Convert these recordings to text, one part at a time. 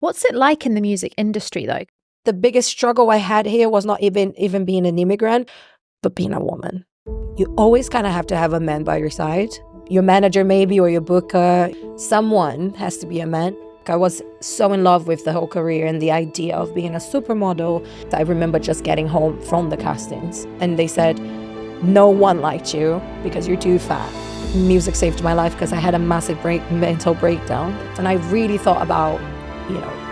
What's it like in the music industry though? The biggest struggle I had here was not even being an immigrant, but being a woman. You always kind of have to have a man by your side. Your manager maybe, or your booker. Someone has to be a man. I was so in love with the whole career and the idea of being a supermodel that I remember just getting home from the castings. And they said, no one liked you because you're too fat. Music saved my life because I had a massive mental breakdown. And I really thought about,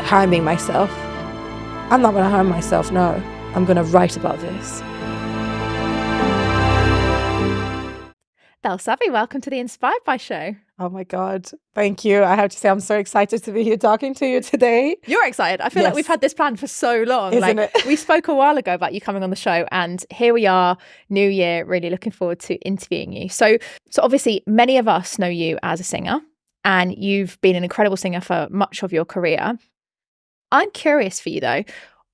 harming myself. I'm not going to harm myself, no. I'm going to write about this. Bellsavvy, welcome to the Inspired by Show. Oh my God. Thank you. I have to say, I'm so excited to be here talking to you today. You're excited. I feel like we've had this plan for so long. Isn't it? We spoke a while ago about you coming on the show, and here we are, new year, really looking forward to interviewing you. So obviously many of us know you as a singer, and you've been an incredible singer for much of your career. I'm curious for you though,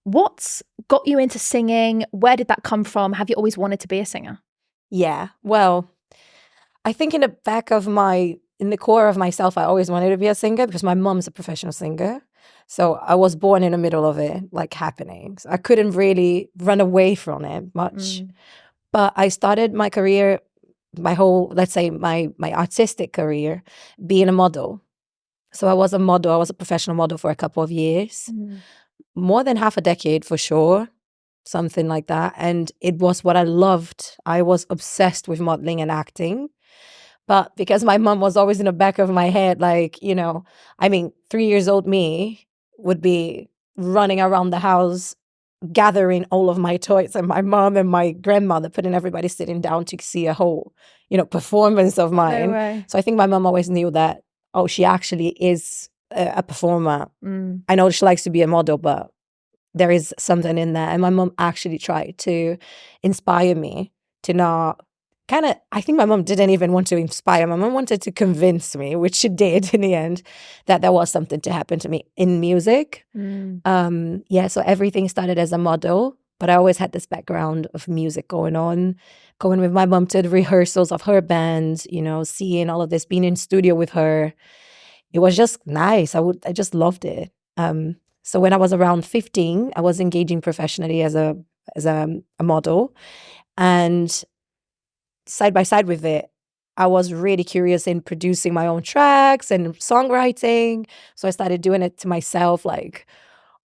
what's got you into singing? Where did that come from? Have you always wanted to be a singer? Yeah, well, I think in the core of myself, I always wanted to be a singer because my mom's a professional singer. So I was born in the middle of it, like happening. So I couldn't really run away from it much. But I started my career, my artistic career, being a model. So I was a model. I was a professional model for a couple of years, more than half a decade for sure, something like that. And it was what I loved. I was obsessed with modeling and acting. But because my mom was always in the back of my head, 3 years old me would be running around the house, gathering all of my toys, and my mom and my grandmother, putting everybody sitting down to see a whole, performance of mine. No way. So I think my mom always knew that, oh, she actually is a performer. I know she likes to be a model, but there is something in there. And my mom actually tried to inspire me to not I think my mom didn't even want to inspire. My mom wanted to convince me, which she did in the end, that there was something to happen to me in music. So everything started as a model, but I always had this background of music going with my mom to the rehearsals of her band, seeing all of this, being in studio with her. It was just nice. I just loved it. So when I was around 15, I was engaging professionally as a model, and side by side with it, I was really curious in producing my own tracks and songwriting. So I started doing it to myself, like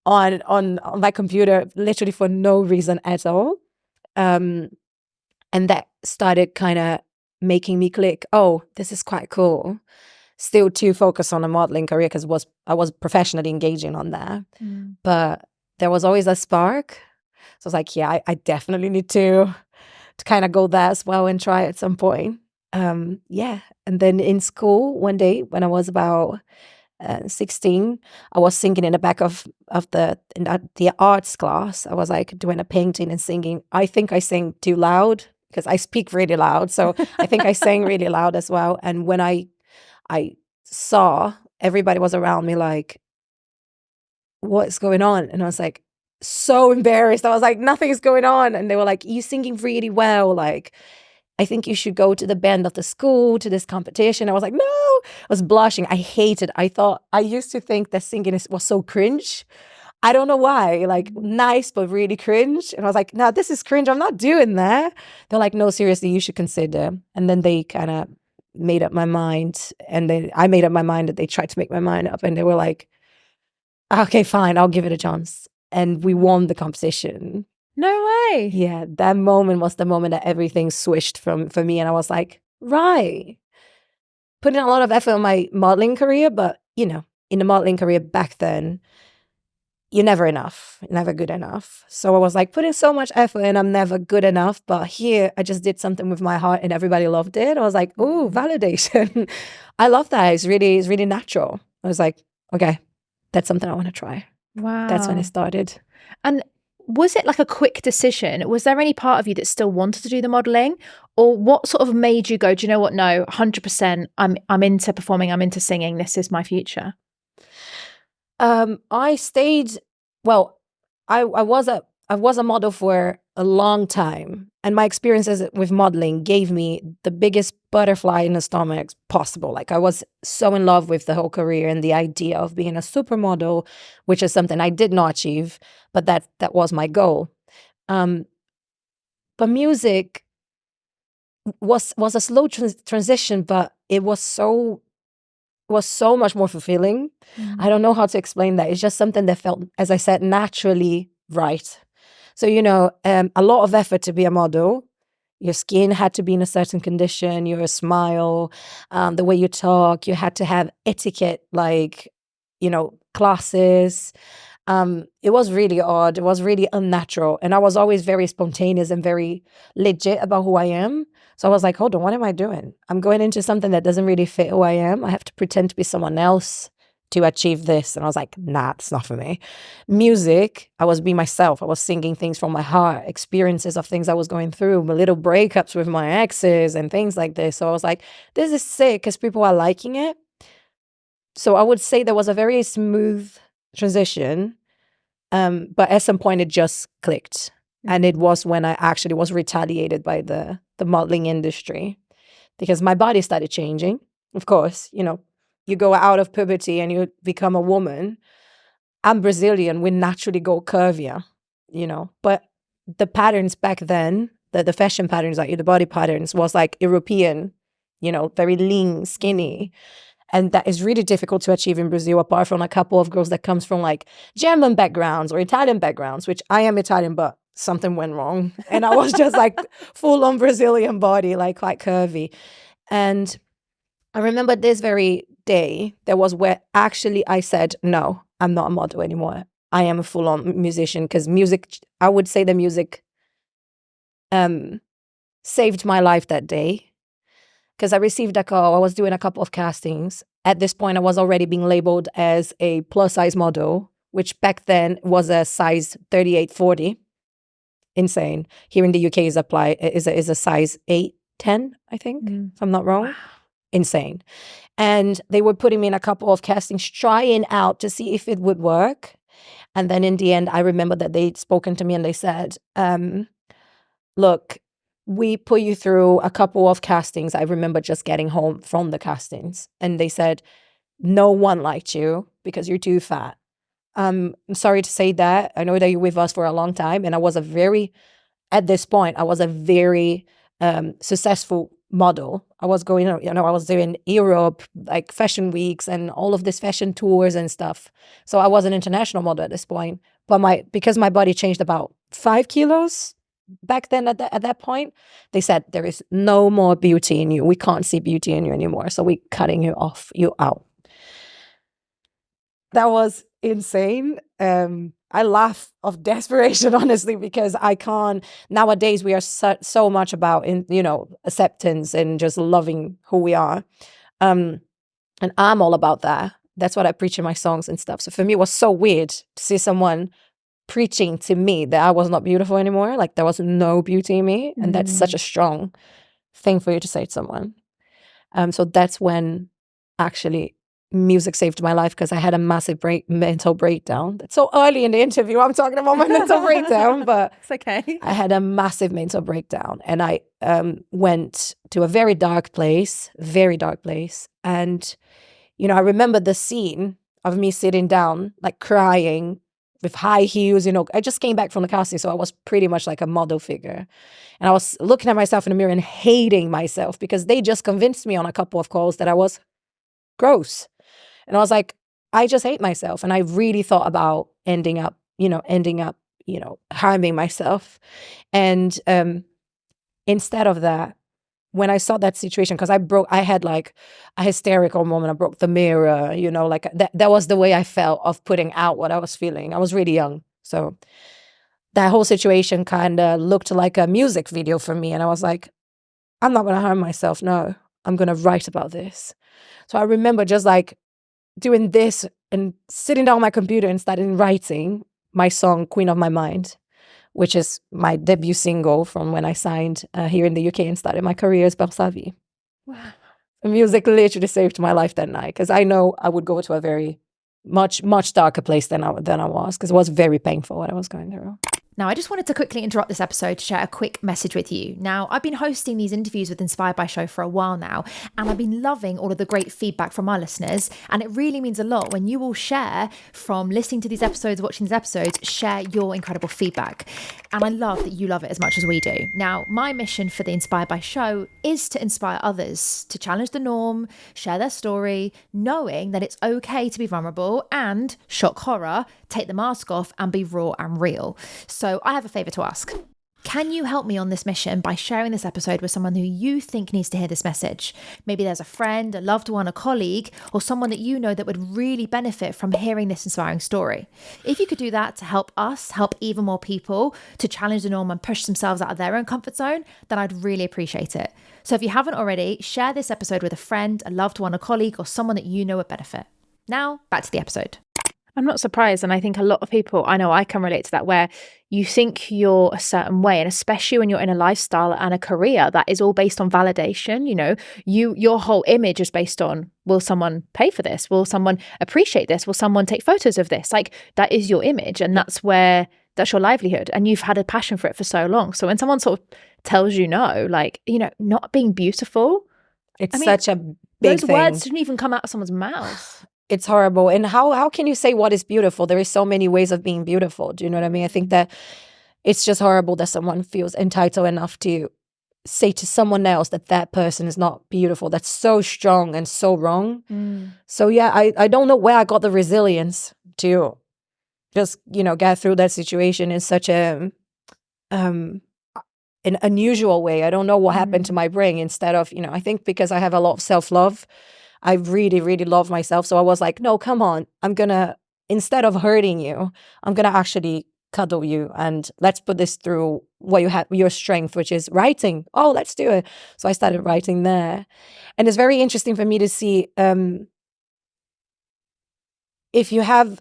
on my computer, literally for no reason at all. And that started kind of making me click, oh, this is quite cool. Still too focused on a modeling career because I was professionally engaging on that. But there was always a spark. So I was like, yeah, I definitely need to kind of go there as well and try at some point. And then in school one day when I was about 16, I was singing in the back of the arts class. I was like doing a painting and singing. I think I sing too loud because I speak really loud. So I think I sang really loud as well. And when I saw everybody was around me like, what's going on? And I was like, so embarrassed. I was like, nothing is going on. And they were like, you're singing really well. Like, I think you should go to the band of the school, to this competition. I was like, no. I was blushing. I used to think that singing was so cringe. I don't know why. Like, nice, but really cringe. And I was like, no, this is cringe. I'm not doing that. They're like, no, seriously, you should consider. And then they kind of made up my mind. And I made up my mind that they tried to make my mind up. And they were like, okay, fine, I'll give it a chance. And we won the competition. No way. Yeah, that moment was the moment that everything switched for me. And I was like, right. Putting a lot of effort in my modeling career, but, in the modeling career back then, you're never enough, never good enough. So I was like putting so much effort and I'm never good enough. But here, I just did something with my heart and everybody loved it. I was like, ooh, validation. I love that. It's really natural. I was like, okay, that's something I want to try. Wow. That's when it started. And was it like a quick decision? Was there any part of you that still wanted to do the modeling? Or what sort of made you go, do you know what? No, 100%, I'm into performing, I'm into singing, this is my future? I was a model for a long time. And my experiences with modeling gave me the biggest butterfly in the stomach possible. Like I was so in love with the whole career and the idea of being a supermodel, which is something I did not achieve, but that was my goal. But music was a slow transition, but it was so much more fulfilling. I don't know how to explain that. It's just something that felt, as I said, naturally right. So, a lot of effort to be a model. Your skin had to be in a certain condition, your smile, the way you talk, you had to have etiquette, like, classes. It was really odd. It was really unnatural. And I was always very spontaneous and very legit about who I am. So I was like, hold on, what am I doing? I'm going into something that doesn't really fit who I am. I have to pretend to be someone else to achieve this. And I was like, nah, it's not for me. Music, I was being myself. I was singing things from my heart, experiences of things I was going through, my little breakups with my exes and things like this. So I was like, this is sick because people are liking it. So I would say there was a very smooth transition. But at some point it just clicked. And it was when I actually was retaliated by the modeling industry because my body started changing. Of course, you go out of puberty and you become a woman. I'm Brazilian. We naturally go curvier, But the patterns back then, the fashion patterns, like the body patterns was like European, very lean, skinny. And that is really difficult to achieve in Brazil, apart from a couple of girls that comes from like German backgrounds or Italian backgrounds, which I am Italian, but something went wrong. And I was just like full on Brazilian body, like quite curvy. And I remember this very day, there was where actually I said, no, I'm not a model anymore. I am a full on musician because music, I would say the music saved my life that day. Because I received a call, I was doing a couple of castings. At this point, I was already being labeled as a plus size model, which back then was a size 38-40. Insane. Here in the UK is a size 8-10, I think, if I'm not wrong. Wow. Insane. And they were putting me in a couple of castings, trying out to see if it would work. And then in the end, I remember that they'd spoken to me and they said, look, we put you through a couple of castings. I remember just getting home from the castings and they said, no one liked you because you're too fat. I'm sorry to say that. I know that you're with us for a long time. And at this point, I was a very successful model. I was going, I was doing Europe, like fashion weeks and all of these fashion tours and stuff. So I was an international model at this point. But because my body changed about 5 kilos, back then at that point, they said there is no more beauty in you. We can't see beauty in you anymore. So we're cutting you out. That was insane. I laugh of desperation, honestly, because I can't. Nowadays, we are so much about acceptance and just loving who we are. And I'm all about that. That's what I preach in my songs and stuff. So for me, it was so weird to see someone preaching to me that I was not beautiful anymore. Like there was no beauty in me. And that's such a strong thing for you to say to someone. So that's when actually music saved my life because I had a massive mental breakdown. That's so early in the interview. I'm talking about my mental breakdown, but it's okay. I had a massive mental breakdown and I went to a very dark place. And, I remember the scene of me sitting down, like crying, with high heels, I just came back from the casting, so I was pretty much like a model figure. And I was looking at myself in the mirror and hating myself because they just convinced me on a couple of calls that I was gross. And I was like, I just hate myself. And I really thought about ending up, harming myself. And instead of that, when I saw that situation, because I had like a hysterical moment. I broke the mirror, like that was the way I felt of putting out what I was feeling. I was really young. So that whole situation kind of looked like a music video for me. And I was like, I'm not going to harm myself. No, I'm going to write about this. So I remember just like doing this and sitting down on my computer and starting writing my song, Queen of My Mind, which is my debut single from when I signed here in the UK and started my career as Bellsavvy. Wow. Music literally saved my life that night because I know I would go to a very much darker place than I was because it was very painful what I was going through. Now, I just wanted to quickly interrupt this episode to share a quick message with you. Now, I've been hosting these interviews with Inspired by Show for a while now, and I've been loving all of the great feedback from our listeners. And it really means a lot when you all share from listening to these episodes, watching these episodes, share your incredible feedback. And I love that you love it as much as we do. Now, my mission for the Inspired by Show is to inspire others to challenge the norm, share their story, knowing that it's okay to be vulnerable and shock horror, take the mask off and be raw and real. So I have a favor to ask. Can you help me on this mission by sharing this episode with someone who you think needs to hear this message? Maybe there's a friend, a loved one, a colleague, or someone that you know that would really benefit from hearing this inspiring story. If you could do that to help us, help even more people to challenge the norm and push themselves out of their own comfort zone, then I'd really appreciate it. So if you haven't already, share this episode with a friend, a loved one, a colleague, or someone that you know would benefit. Now, back to the episode. I'm not surprised. And I think a lot of people, I know I can relate to that, where you think you're a certain way. And especially when you're in a lifestyle and a career that is all based on validation, you know, your whole image is based on, will someone pay for this? Will someone appreciate this? Will someone take photos of this? Like, that is your image. And that's your livelihood. And you've had a passion for it for so long. So when someone sort of tells you no, like, you know, not being beautiful. It's such a big those thing. words shouldn't even come out of someone's mouth. It's horrible. And how can you say what is beautiful? There is so many ways of being beautiful. Do you know what I mean? I think that it's just horrible that someone feels entitled enough to say to someone else that that person is not beautiful. That's so strong and so wrong. So yeah, I don't know where I got the resilience to just, you know, get through that situation in such an unusual way. I don't know what happened to my brain. Instead of, you know, I think because I have a lot of self-love, I really, really love myself. So I was like, no, come on. Instead of hurting you, I'm going to actually cuddle you. And let's put this through what you have, your strength, which is writing. Oh, let's do it. So I started writing there. And it's very interesting for me to see if you have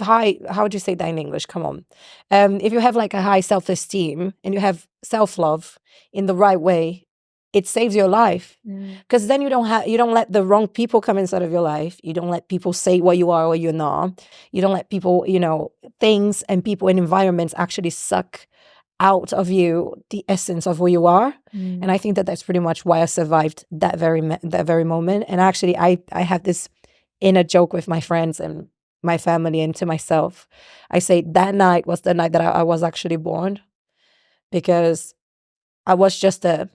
high, how would you say that in English? Come on. If you have like a high self-esteem and you have self-love in the right way, it saves your life, because then you don't let the wrong people come inside of your life. You don't let people say what you are or you're not. You don't let people, you know, things and people and environments actually suck out of you the essence of who you are. And I think that that's pretty much why I survived that very moment. And actually, I have this inner joke with my friends and my family and to myself. I say that night was the night that I was actually born, because I was just a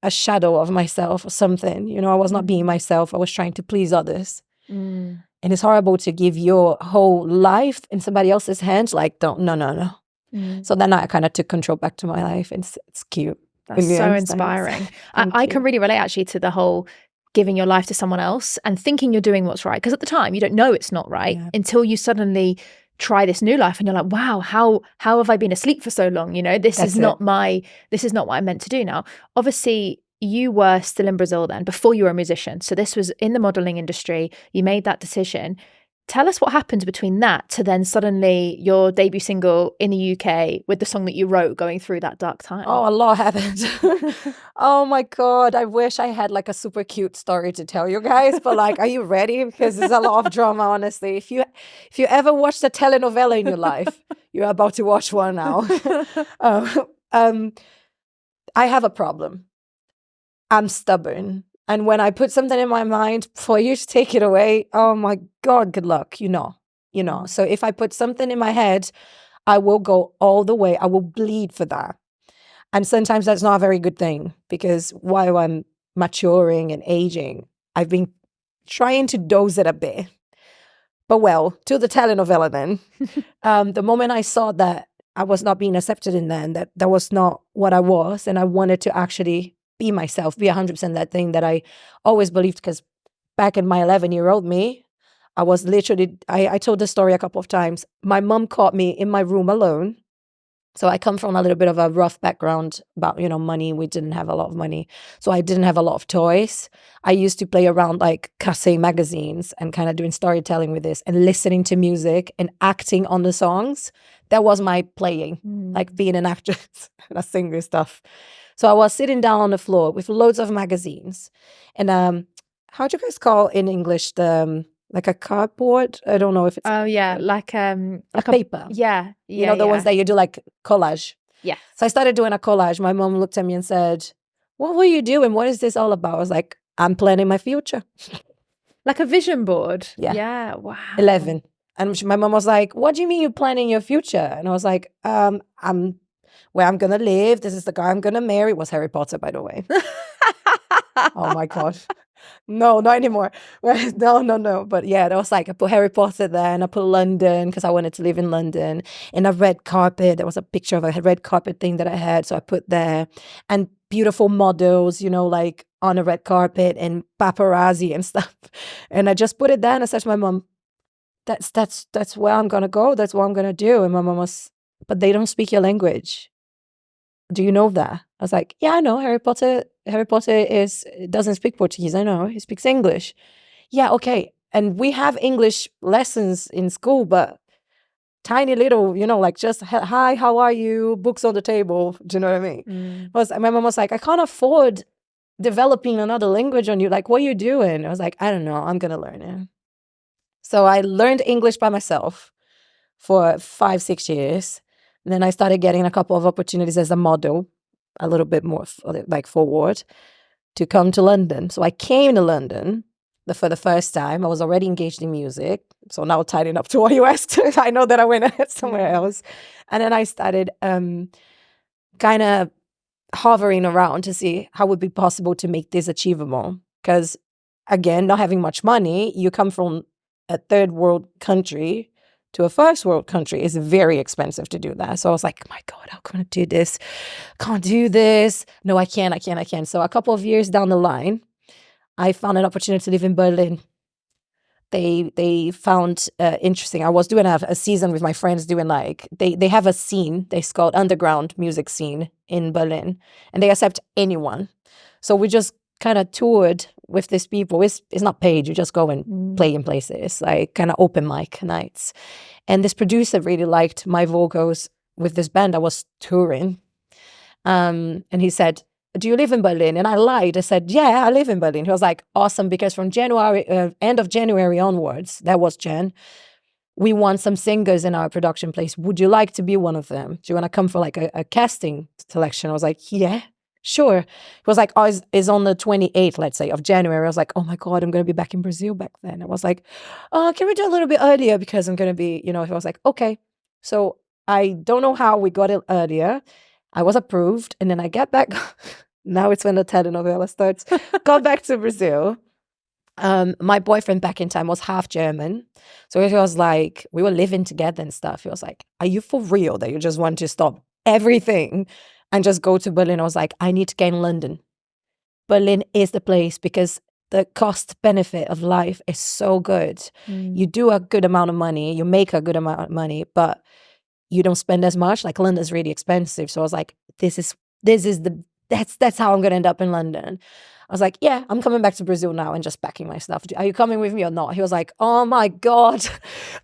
shadow of myself or something. You know, I was not being myself. I was trying to please others. And it's horrible to give your whole life in somebody else's hands. Like, no. So then I kind of took control back to my life. And it's cute. That's so inspiring. I can really relate actually to the whole giving your life to someone else and thinking you're doing what's right. Because at the time you don't know it's not right until you suddenly try this new life and you're like, wow, how have I been asleep for so long? You know, this is not what I'm meant to do now. Obviously, you were still in Brazil then before you were a musician. So this was in the modeling industry. You made that decision. Tell us what happened between that to then suddenly your debut single in the UK with the song that you wrote going through that dark time. Oh, a lot happened. Oh my God. I wish I had like a super cute story to tell you guys, but like, are you ready? Because there's a lot of drama, honestly. If you ever watched a telenovela in your life, you're about to watch one now. I have a problem. I'm stubborn. And when I put something in my mind, for you to take it away, oh my God, good luck, you know. So if I put something in my head, I will go all the way. I will bleed for that. And sometimes that's not a very good thing, because while I'm maturing and aging, I've been trying to dose it a bit. But well, to the telenovela then, the moment I saw that I was not being accepted in there, and that was not what I was, and I wanted to actually be myself, be 100% that thing that I always believed, because back in my 11-year-old me, I was literally, I told the story a couple of times. My mom caught me in my room alone. So I come from a little bit of a rough background about, you know, money. We didn't have a lot of money. So I didn't have a lot of toys. I used to play around like cassette magazines and kind of doing storytelling with this and listening to music and acting on the songs. That was my playing, like being an actress and a singer stuff. So I was sitting down on the floor with loads of magazines. And how do you guys call in English the like a cardboard. I don't know if it's like a paper. Yeah. You know, the ones that you do like collage. Yeah. So I started doing a collage. My mom looked at me and said, "What were you doing? What is this all about?" I was like, "I'm planning my future." Like a vision board. Yeah. Yeah. Wow. 11. And my mom was like, "What do you mean you're planning your future?" And I was like, I'm where I'm gonna live. This is the guy I'm gonna marry." It was Harry Potter, by the way. Oh my God. No, not anymore. No. But yeah, that was like, I put Harry Potter there, and I put London because I wanted to live in London. And a red carpet. There was a picture of a red carpet thing that I had. So I put there. And beautiful models, you know, like on a red carpet and paparazzi and stuff. And I just put it there, and I said to my mom, that's where I'm gonna go. That's what I'm gonna do. And my mom was, "But they don't speak your language. Do you know that?" I was like, "Yeah, I know. Harry Potter doesn't speak Portuguese. I know. He speaks English." "Yeah, okay. And we have English lessons in school, but tiny little, you know, like just hi, how are you? Books on the table." Do you know what I mean? My mom was like, "I can't afford developing another language on you. Like, what are you doing?" I was like, "I don't know. I'm gonna learn it." So I learned English by myself for 5-6 years. And then I started getting a couple of opportunities as a model, a little bit more like forward, to come to London. So I came to London for the first time. I was already engaged in music. So now tidying up to what you asked, I know that I went somewhere else. And then I started kind of hovering around to see how it would be possible to make this achievable. Because again, not having much money, you come from a third world country to a first world country. Is very expensive to do that. So I was like, "Oh my God, how can I do this? Can't do this. No, I can't. So a couple of years down the line, I found an opportunity to live in Berlin. They found interesting. I was doing a season with my friends doing like, they have a scene, it's called underground music scene in Berlin, and they accept anyone. So we just kind of toured with these people. It's not paid. You just go and play in places, like kind of open mic nights. And this producer really liked my vocals with this band I was touring. And he said, "Do you live in Berlin?" And I lied. I said, "Yeah, I live in Berlin." He was like, "Awesome, because from January, end of January onwards," that was Jan, "we want some singers in our production place. Would you like to be one of them? Do you want to come for like a casting selection?" I was like, "Yeah. Sure." He was like, "Oh, it's on the 28th, let's say, of January." I was like, "Oh my God, I'm going to be back in Brazil back then." I was like, "Oh, can we do a little bit earlier? Because I'm going to be, you know." He was like, "Okay." So I don't know how we got it earlier. I was approved. And then I get back. Now it's when the telenovela starts. Got back to Brazil. My boyfriend back in time was half German. So he was like, we were living together and stuff. He was like, "Are you for real that you just want to stop everything and just go to Berlin?" I was like, "I need to get in London. Berlin is the place because the cost benefit of life is so good. You do a good amount of money, you make a good amount of money, but you don't spend as much. Like London's really expensive." So I was like, that's how I'm gonna end up in London. I was like, "Yeah, I'm coming back to Brazil now and just packing my stuff. Are you coming with me or not?" He was like, "Oh my God,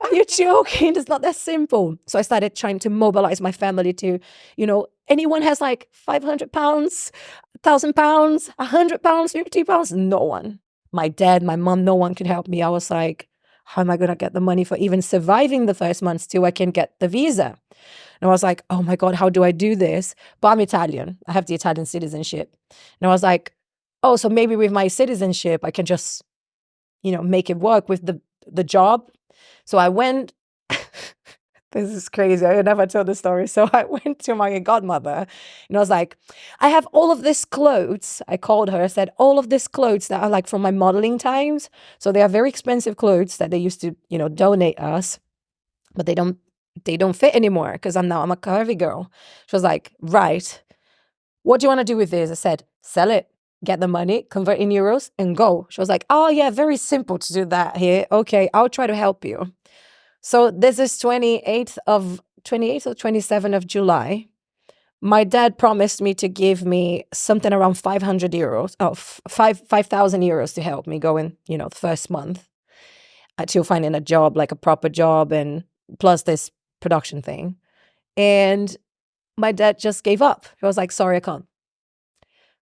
are you joking? It's not that simple." So I started trying to mobilize my family to, you know, anyone has like £500, £1,000, £100, £50? No one. My dad, my mom, no one could help me. I was like, how am I going to get the money for even surviving the first months till I can get the visa? And I was like, oh my God, how do I do this? But I'm Italian. I have the Italian citizenship. And I was like, oh, so maybe with my citizenship, I can just, you know, make it work with the job. So I went, this is crazy. I never told the story. So I went to my godmother and I was like, "I have all of these clothes." I called her, I said, "All of these clothes that are like from my modeling times." So they are very expensive clothes that they used to, you know, donate us, but they don't fit anymore because I'm a curvy girl. She was like, "Right. What do you want to do with this?" I said, "Sell it, get the money, convert in euros and go." She was like, "Oh yeah, very simple to do that here. Okay, I'll try to help you." So this is 28th or 27th of July. My dad promised me to give me something around 500 euros, 5,000 euros to help me go in, you know, the first month till finding a job, like a proper job, and plus this production thing. And my dad just gave up. He was like, "Sorry, I can't."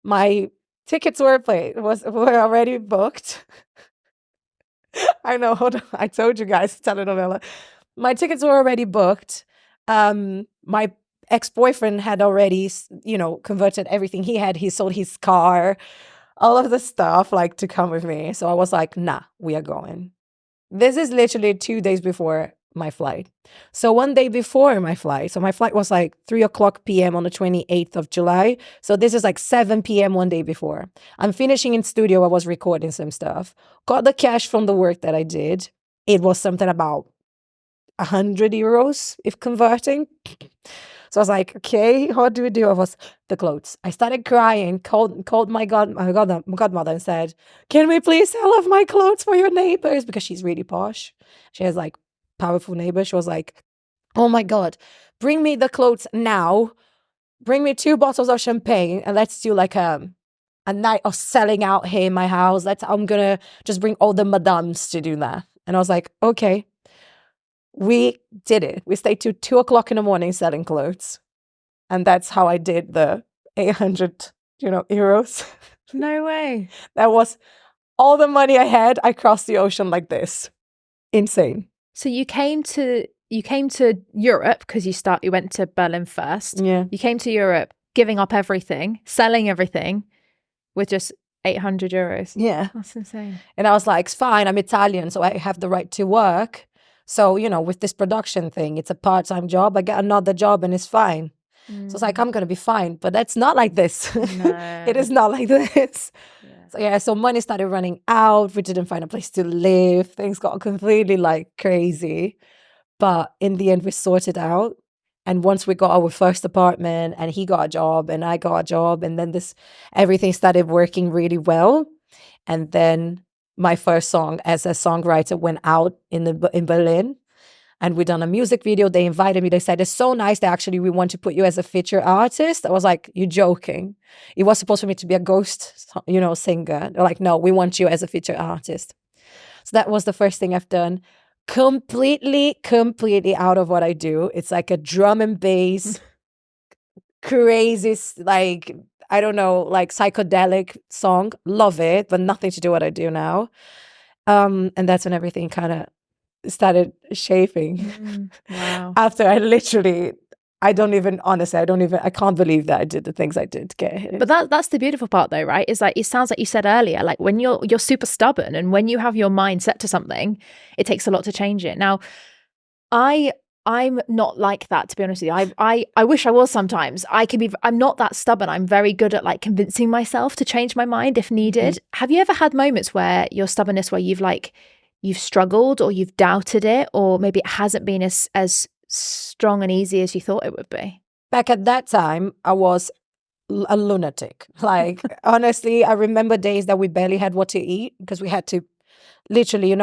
My tickets were already booked. I know. Hold on. I told you guys, telenovela. My tickets were already booked. My ex-boyfriend had already, converted everything he had. He sold his car, all of the stuff, like, to come with me. So I was like, nah, we are going. This is literally 2 days before my flight. So one day before my flight, so my flight was like 3:00 p.m. on the 28th of July. So this is like 7 p.m. one day before. I'm finishing in studio. I was recording some stuff. Got the cash from the work that I did. It was something about 100 euros if converting. So I was like, okay, what do we do? I was the clothes. I started crying, called my godmother and said, can we please sell off my clothes for your neighbors? Because she's really posh. She has like powerful neighbors. She was like, oh my God, bring me the clothes now. Bring me 2 bottles of champagne and let's do like a night of selling out here in my house. I'm gonna just bring all the madams to do that. And I was like, okay. We did it. We stayed till 2:00 in the morning selling clothes. And that's how I did the 800, euros. No way. That was all the money I had. I crossed the ocean like this. Insane. So you came to Europe because you went to Berlin first. Yeah. You came to Europe, giving up everything, selling everything with just 800 euros. Yeah. That's insane. And I was like, it's fine. I'm Italian, so I have the right to work. So, with this production thing, it's a part-time job. I get another job and it's fine. So it's like, I'm going to be fine. But that's not like this. No. It is not like this. So money started running out. We didn't find a place to live. Things got completely like crazy. But in the end, we sorted out. And once we got our first apartment and he got a job and I got a job, and then everything started working really well. And then my first song as a songwriter went out in Berlin, and we done a music video. They invited me. They said, it's so nice that we want to put you as a feature artist. I was like, you're joking. It was supposed for me to be a ghost, singer. They're like, no, we want you as a feature artist. So that was the first thing I've done. Completely out of what I do. It's like a drum and bass, crazy, like, I don't know, like psychedelic song. Love it, but nothing to do what I do now. And that's when everything kind of started shaping. Wow. After I can't believe that I did the things I did to get here. But that's the beautiful part though, right? Is like, it sounds like you said earlier, like when you're super stubborn and when you have your mind set to something, it takes a lot to change it. Now, I'm not like that, to be honest with you. I wish I was sometimes. I'm not that stubborn. I'm very good at like convincing myself to change my mind if needed. Have you ever had moments where your stubbornness, where you've struggled or you've doubted it, or maybe it hasn't been as strong and easy as you thought it would be? Back at that time, I was a lunatic. Like, honestly, I remember days that we barely had what to eat because we had to literally,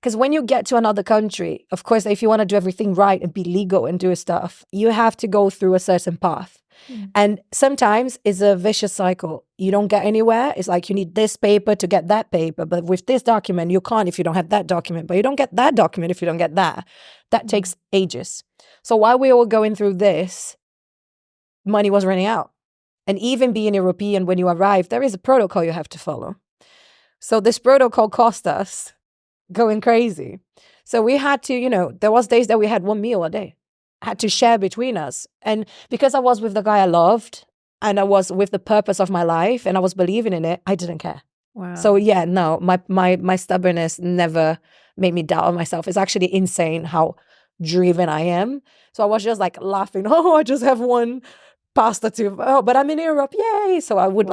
because when you get to another country, of course, if you want to do everything right and be legal and do stuff, you have to go through a certain path. And sometimes it's a vicious cycle. You don't get anywhere. It's like you need this paper to get that paper. But with this document, you can't if you don't have that document. But you don't get that document if you don't get that. That takes ages. So while we were going through this, money was running out. And even being European, when you arrive, there is a protocol you have to follow. So this protocol cost us going crazy. So we had to, there was days that we had 1 meal a day. Had to share between us. And because I was with the guy I loved and I was with the purpose of my life and I was believing in it, I didn't care. Wow. So yeah, no, my stubbornness never made me doubt on myself. It's actually insane how driven I am. So I was just like laughing, oh, I just have one pasta but I'm in Europe, yay. So I would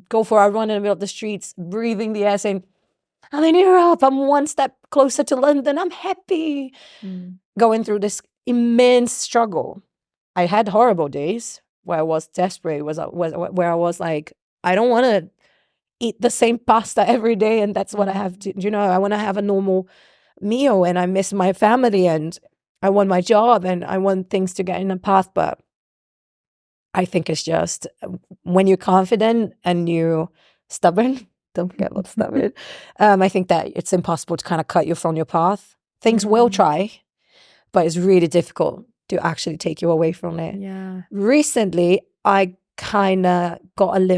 go for a run in the middle of the streets, breathing the air, saying, I'm in Europe, I'm one step closer to London, I'm happy. Going through this immense struggle. I had horrible days where I was desperate, where I was like, I don't want to eat the same pasta every day and that's what I have to, I want to have a normal meal and I miss my family and I want my job and I want things to get in a path. But I think it's just when you're confident and you're stubborn, don't forget what's stubborn. I think that it's impossible to kind of cut you from your path. Things will try, but it's really difficult to actually take you away from it. Yeah. Recently, I kind of got I'm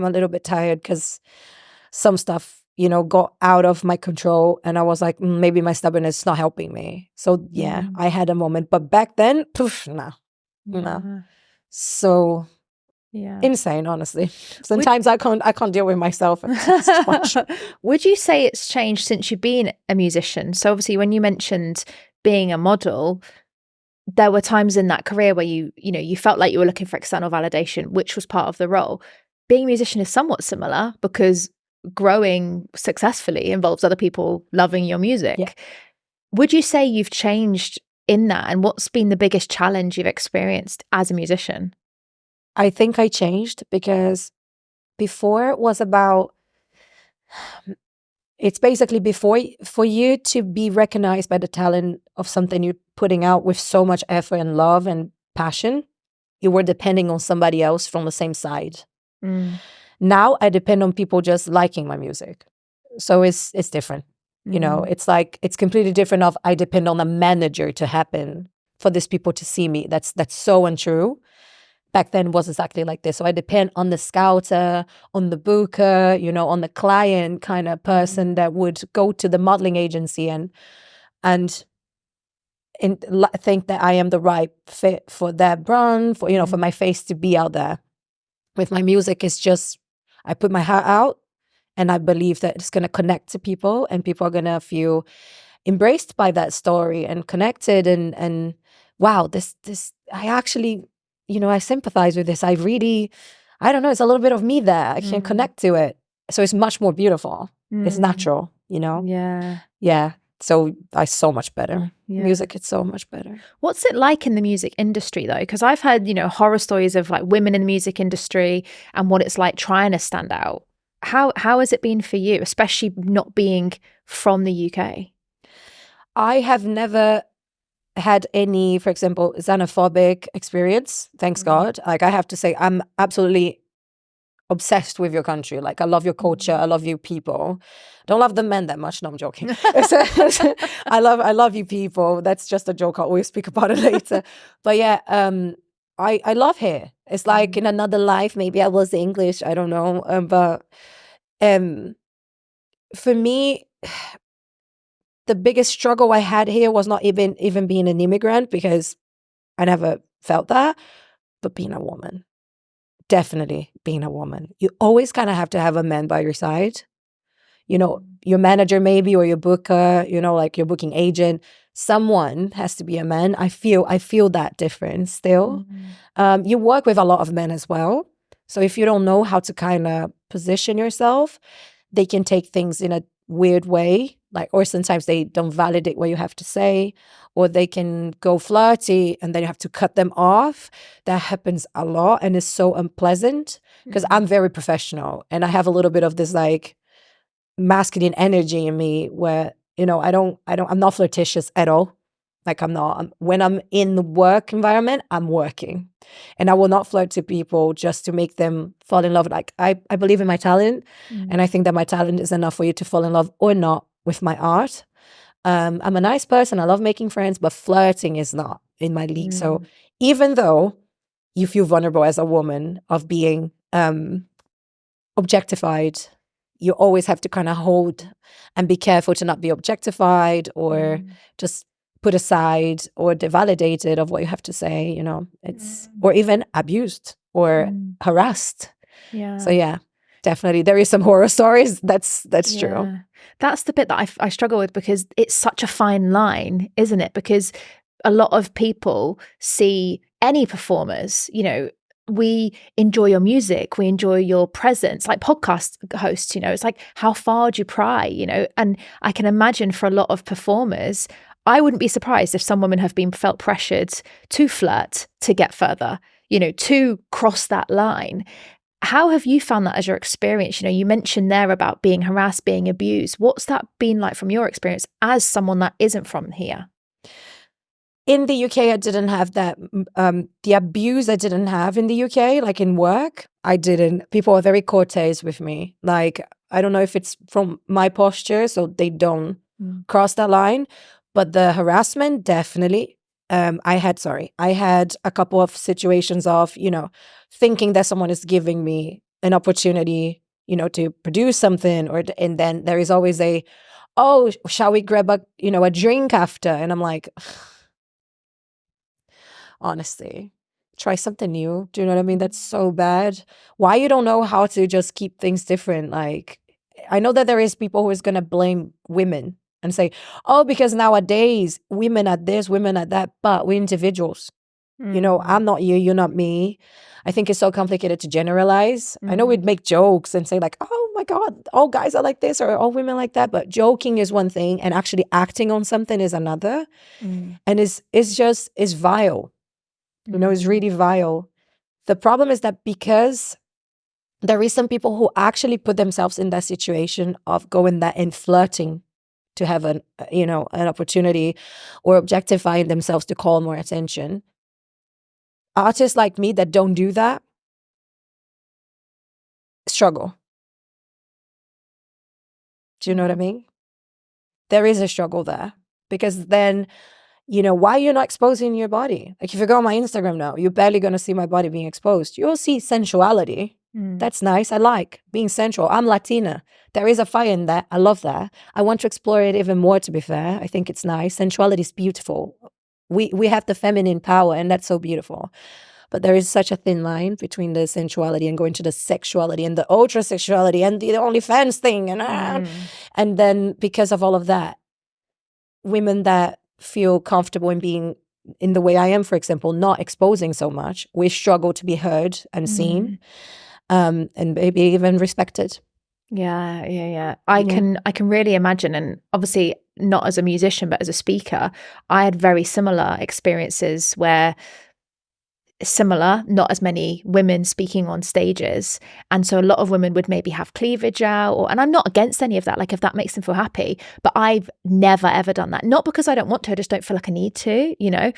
a little bit tired because some stuff, you know, got out of my control, and I was like, maybe my stubbornness is not helping me. So yeah, I had a moment, but back then, poof, no. So insane, honestly. Sometimes I can't deal with myself. It's too much. Would you say it's changed since you've been a musician? So obviously, when you mentioned being a model, there were times in that career where you felt like you were looking for external validation, which was part of the role. Being a musician is somewhat similar because growing successfully involves other people loving your music. Yeah. Would you say you've changed in that? And what's been the biggest challenge you've experienced as a musician? I think I changed because before it was about, it's basically before, for you to be recognized by the talent of something you're putting out with so much effort and love and passion, you were depending on somebody else from the same side. Now I depend on people just liking my music. So it's different. You know, it's like, it's completely different of I depend on a manager to happen for these people to see me. That's so untrue. Back then was exactly like this. So I depend on the scouter, on the booker, you know, on the client kind of person that would go to the modeling agency and think that I am the right fit for that brand, for, you know, for my face to be out there. With my music, it's just, I put my heart out and I believe that it's going to connect to people and people are going to feel embraced by that story and connected and wow, this, I actually, you know, I sympathize with this. I don't know, it's a little bit of me there. I can connect to it. So it's much more beautiful. It's natural, you know? Yeah. So so much better. Music is so much better. What's it like in the music industry though? Because I've heard, you know, horror stories of like women in the music industry and what it's like trying to stand out. How has it been for you, especially not being from the UK? I have never had any, for example, xenophobic experience, thanks God. Like I have to say, I'm absolutely obsessed with your country. Like I love your culture, I love you people. Don't love the men that much. No, I'm joking. I love you people. That's just a joke. I'll always speak about it later. But yeah, I love here. It's like in another life, maybe I was English, I don't know. But for me, the biggest struggle I had here was not even being an immigrant, because I never felt that, but being a woman. Definitely being a woman. You always kind of have to have a man by your side. You know, your manager maybe, or your booker, you know, like your booking agent. Someone has to be a man. I feel that difference still. You work with a lot of men as well. So if you don't know how to kind of position yourself, they can take things in a weird way. Like, or sometimes they don't validate what you have to say, or they can go flirty and then you have to cut them off. That happens a lot and it's so unpleasant because I'm very professional and I have a little bit of this like masculine energy in me where, you know, I'm not flirtatious at all. Like when I'm in the work environment, I'm working and I will not flirt to people just to make them fall in love. Like I believe in my talent and I think that my talent is enough for you to fall in love or not with my art. I'm a nice person. I love making friends, but flirting is not in my league. So even though you feel vulnerable as a woman of being objectified, you always have to kind of hold and be careful to not be objectified or just put aside or devalidated of what you have to say, you know, or even abused or harassed. So yeah, definitely there is some horror stories. That's true. That's the bit that I struggle with, because it's such a fine line, isn't it? Because a lot of people see any performers, you know, we enjoy your music, we enjoy your presence, like podcast hosts, you know, it's like, how far do you pry, you know? And I can imagine for a lot of performers, I wouldn't be surprised if some women have been felt pressured to flirt, to get further, you know, to cross that line. How have you found that as your experience? You know, you mentioned there about being harassed, being abused. What's that been like from your experience as someone that isn't from here? In the UK, I didn't have that. The abuse I didn't have in the UK, like in work, I didn't. People are very courteous with me. Like, I don't know if it's from my posture, so they don't cross that line. But the harassment, definitely. I had a couple of situations of, you know, thinking that someone is giving me an opportunity to produce something, and then there is always oh, shall we grab a drink after? And I'm like, honestly, try something new. Do you know what I mean? That's so bad. Why you don't know how to just keep things different? Like, I know that there is people who is going to blame women and say, oh, because nowadays women are this, women are that, but we're individuals. I'm not you, you're not me. I think it's so complicated to generalize. I know we'd make jokes and say like, oh my God, all guys are like this or all women like that. But joking is one thing and actually acting on something is another. And it's vile. It's really vile. The problem is that because there is some people who actually put themselves in that situation of going there and flirting to have an opportunity or objectifying themselves to call more attention. Artists like me that don't do that struggle. Do you know what I mean? There is a struggle there because then, why you're not exposing your body? Like if you go on my Instagram now, you're barely going to see my body being exposed. You'll see sensuality. That's nice. I like being sensual. I'm Latina. There is a fire in that. I love that. I want to explore it even more, to be fair. I think it's nice. Sensuality is beautiful. We have the feminine power, and that's so beautiful. But there is such a thin line between the sensuality and going to the sexuality and the ultra sexuality and the OnlyFans thing. And then because of all of that, women that feel comfortable in being in the way I am, for example, not exposing so much, we struggle to be heard and seen and maybe even respected. Yeah. I can really imagine, and obviously not as a musician, but as a speaker, I had very similar experiences where not as many women speaking on stages. And so a lot of women would maybe have cleavage out, and I'm not against any of that, like if that makes them feel happy, but I've never, ever done that. Not because I don't want to, I just don't feel like I need to, and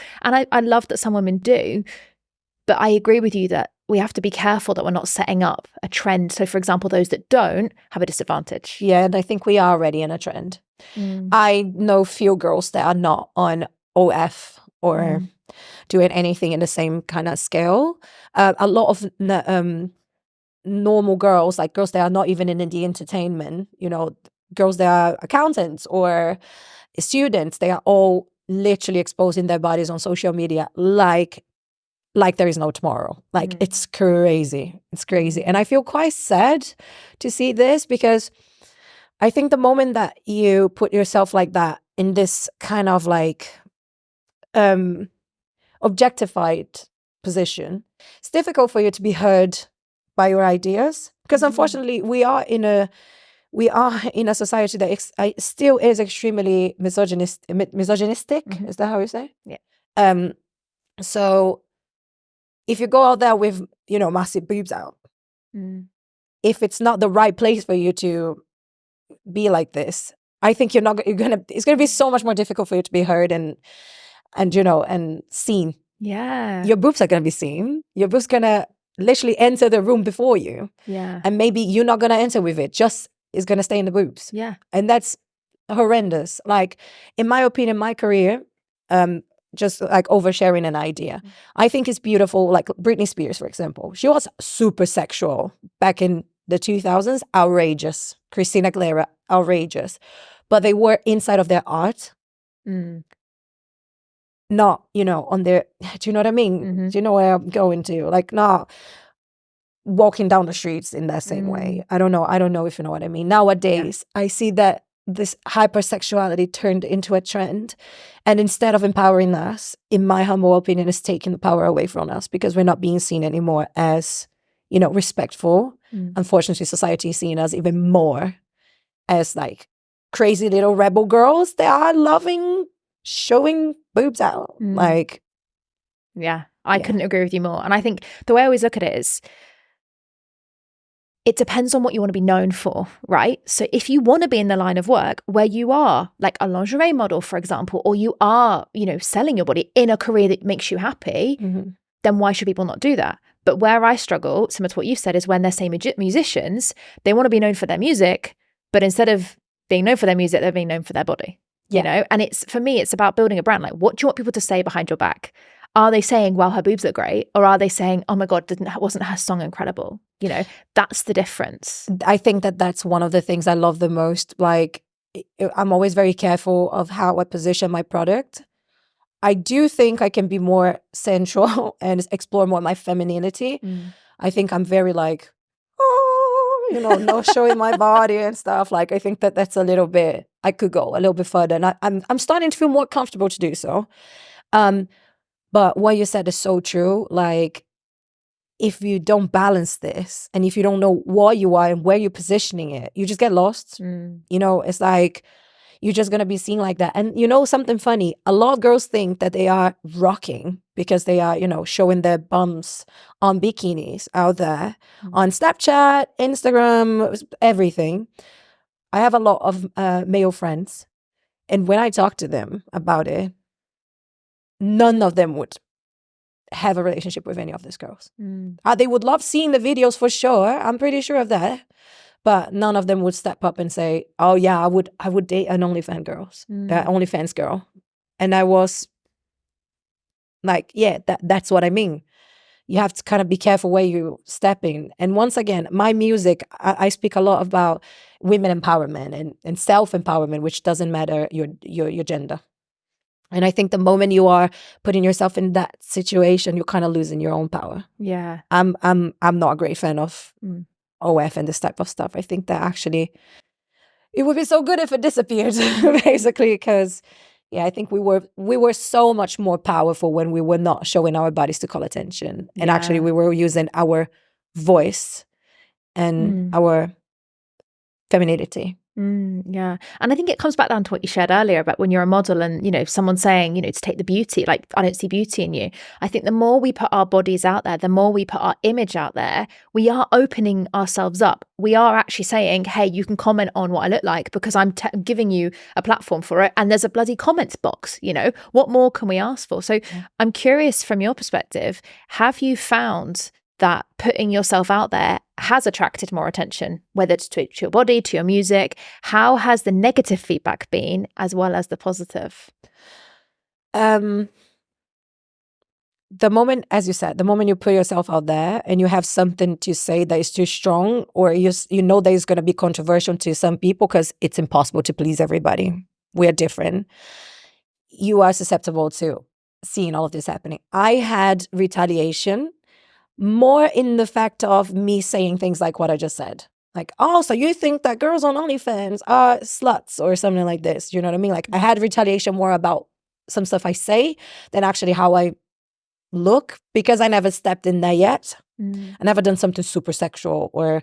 I love that some women do, but I agree with you that we have to be careful that we're not setting up a trend. So for example, those that don't have a disadvantage. Yeah, and I think we are already in a trend. I know few girls that are not on OF or doing anything in the same kind of scale. A lot of normal girls, like girls that are not even in the entertainment, girls that are accountants or students, they are all literally exposing their bodies on social media like there is no tomorrow. Like it's crazy. It's crazy. And I feel quite sad to see this because I think the moment that you put yourself like that in this kind of like objectified position, it's difficult for you to be heard by your ideas because unfortunately we are in a society that still is extremely misogynistic. Is that how you say? Yeah. So if you go out there with massive boobs out, if it's not the right place for you to be like this, I think it's gonna be so much more difficult for you to be heard and seen. Yeah. Your boobs are gonna be seen. Your boobs gonna literally enter the room before you. Yeah. And maybe you're not gonna enter with it. Just it's gonna stay in the boobs. Yeah. And that's horrendous. Like in my opinion, my career, just like oversharing an idea. I think it's beautiful. Like Britney Spears, for example, she was super sexual back in the 2000s. Outrageous. Christina Aguilera, outrageous. But they were inside of their art. Not, on their, do you know what I mean? Do you know where I'm going to? Like not walking down the streets in that same way. I don't know if you know what I mean. Nowadays, I see that this hypersexuality turned into a trend, and instead of empowering us, in my humble opinion, is taking the power away from us because we're not being seen anymore as respectful. Unfortunately, society is seeing us even more as like crazy little rebel girls that are loving showing boobs out. Like, I couldn't agree with you more. And I think the way I always look at it is, it depends on what you want to be known for, right? So if you want to be in the line of work where you are like a lingerie model, for example, or you are, selling your body in a career that makes you happy, then why should people not do that? But where I struggle, similar to what you've said, is when they're say musicians, they want to be known for their music, but instead of being known for their music, they're being known for their body, And for me, it's about building a brand. Like, what do you want people to say behind your back? Are they saying, wow, her boobs look great? Or are they saying, oh my God, wasn't her song incredible? You know, that's the difference. I think that that's one of the things I love the most. Like, I'm always very careful of how I position my product. I do think I can be more sensual and explore more my femininity. I think I'm very like, oh, you know, no showing my body and stuff. Like, I think that that's a little bit, I could go a little bit further, and I'm starting to feel more comfortable to do so. But what you said is so true. Like, if you don't balance this, and if you don't know what you are and where you're positioning it, you just get lost. You know, it's like, you're just going to be seen like that. And you know, something funny, a lot of girls think that they are rocking because they are, you know, showing their bums on bikinis out there on Snapchat, Instagram, everything. I have a lot of male friends, and when I talk to them about it, none of them would have a relationship with any of these girls. They would love seeing the videos for sure. I'm pretty sure of that. But none of them would step up and say, "Oh yeah, I would date an OnlyFans girl." And I was like, "Yeah, that's what I mean." You have to kind of be careful where you're stepping. And once again, my music, I speak a lot about women empowerment and self-empowerment, which doesn't matter your gender. And I think the moment you are putting yourself in that situation, you're kind of losing your own power. Yeah, I'm not a great fan of OF and this type of stuff. I think that actually it would be so good if it disappeared, basically, because I think we were so much more powerful when we were not showing our bodies to call attention, and actually we were using our voice and our femininity. Yeah. And I think it comes back down to what you shared earlier about when you're a model and, you know, someone saying, you know, to take the beauty, like, I don't see beauty in you. I think the more we put our bodies out there, the more we put our image out there, we are opening ourselves up. We are actually saying, hey, you can comment on what I look like because I'm giving you a platform for it. And there's a bloody comments box, you know, what more can we ask for? So I'm curious, from your perspective, have you found that putting yourself out there has attracted more attention, whether it's to your body, to your music? How has the negative feedback been as well as the positive? The moment, as you said, the moment you put yourself out there and you have something to say that is too strong, or you know that is going to be controversial to some people, because it's impossible to please everybody. We are different. You are susceptible to seeing all of this happening. I had retaliation more in the fact of me saying things like what I just said. Like, oh, so you think that girls on OnlyFans are sluts or something like this. You know what I mean? Like, I had retaliation more about some stuff I say than actually how I look, because I never stepped in there yet. I never done something super sexual or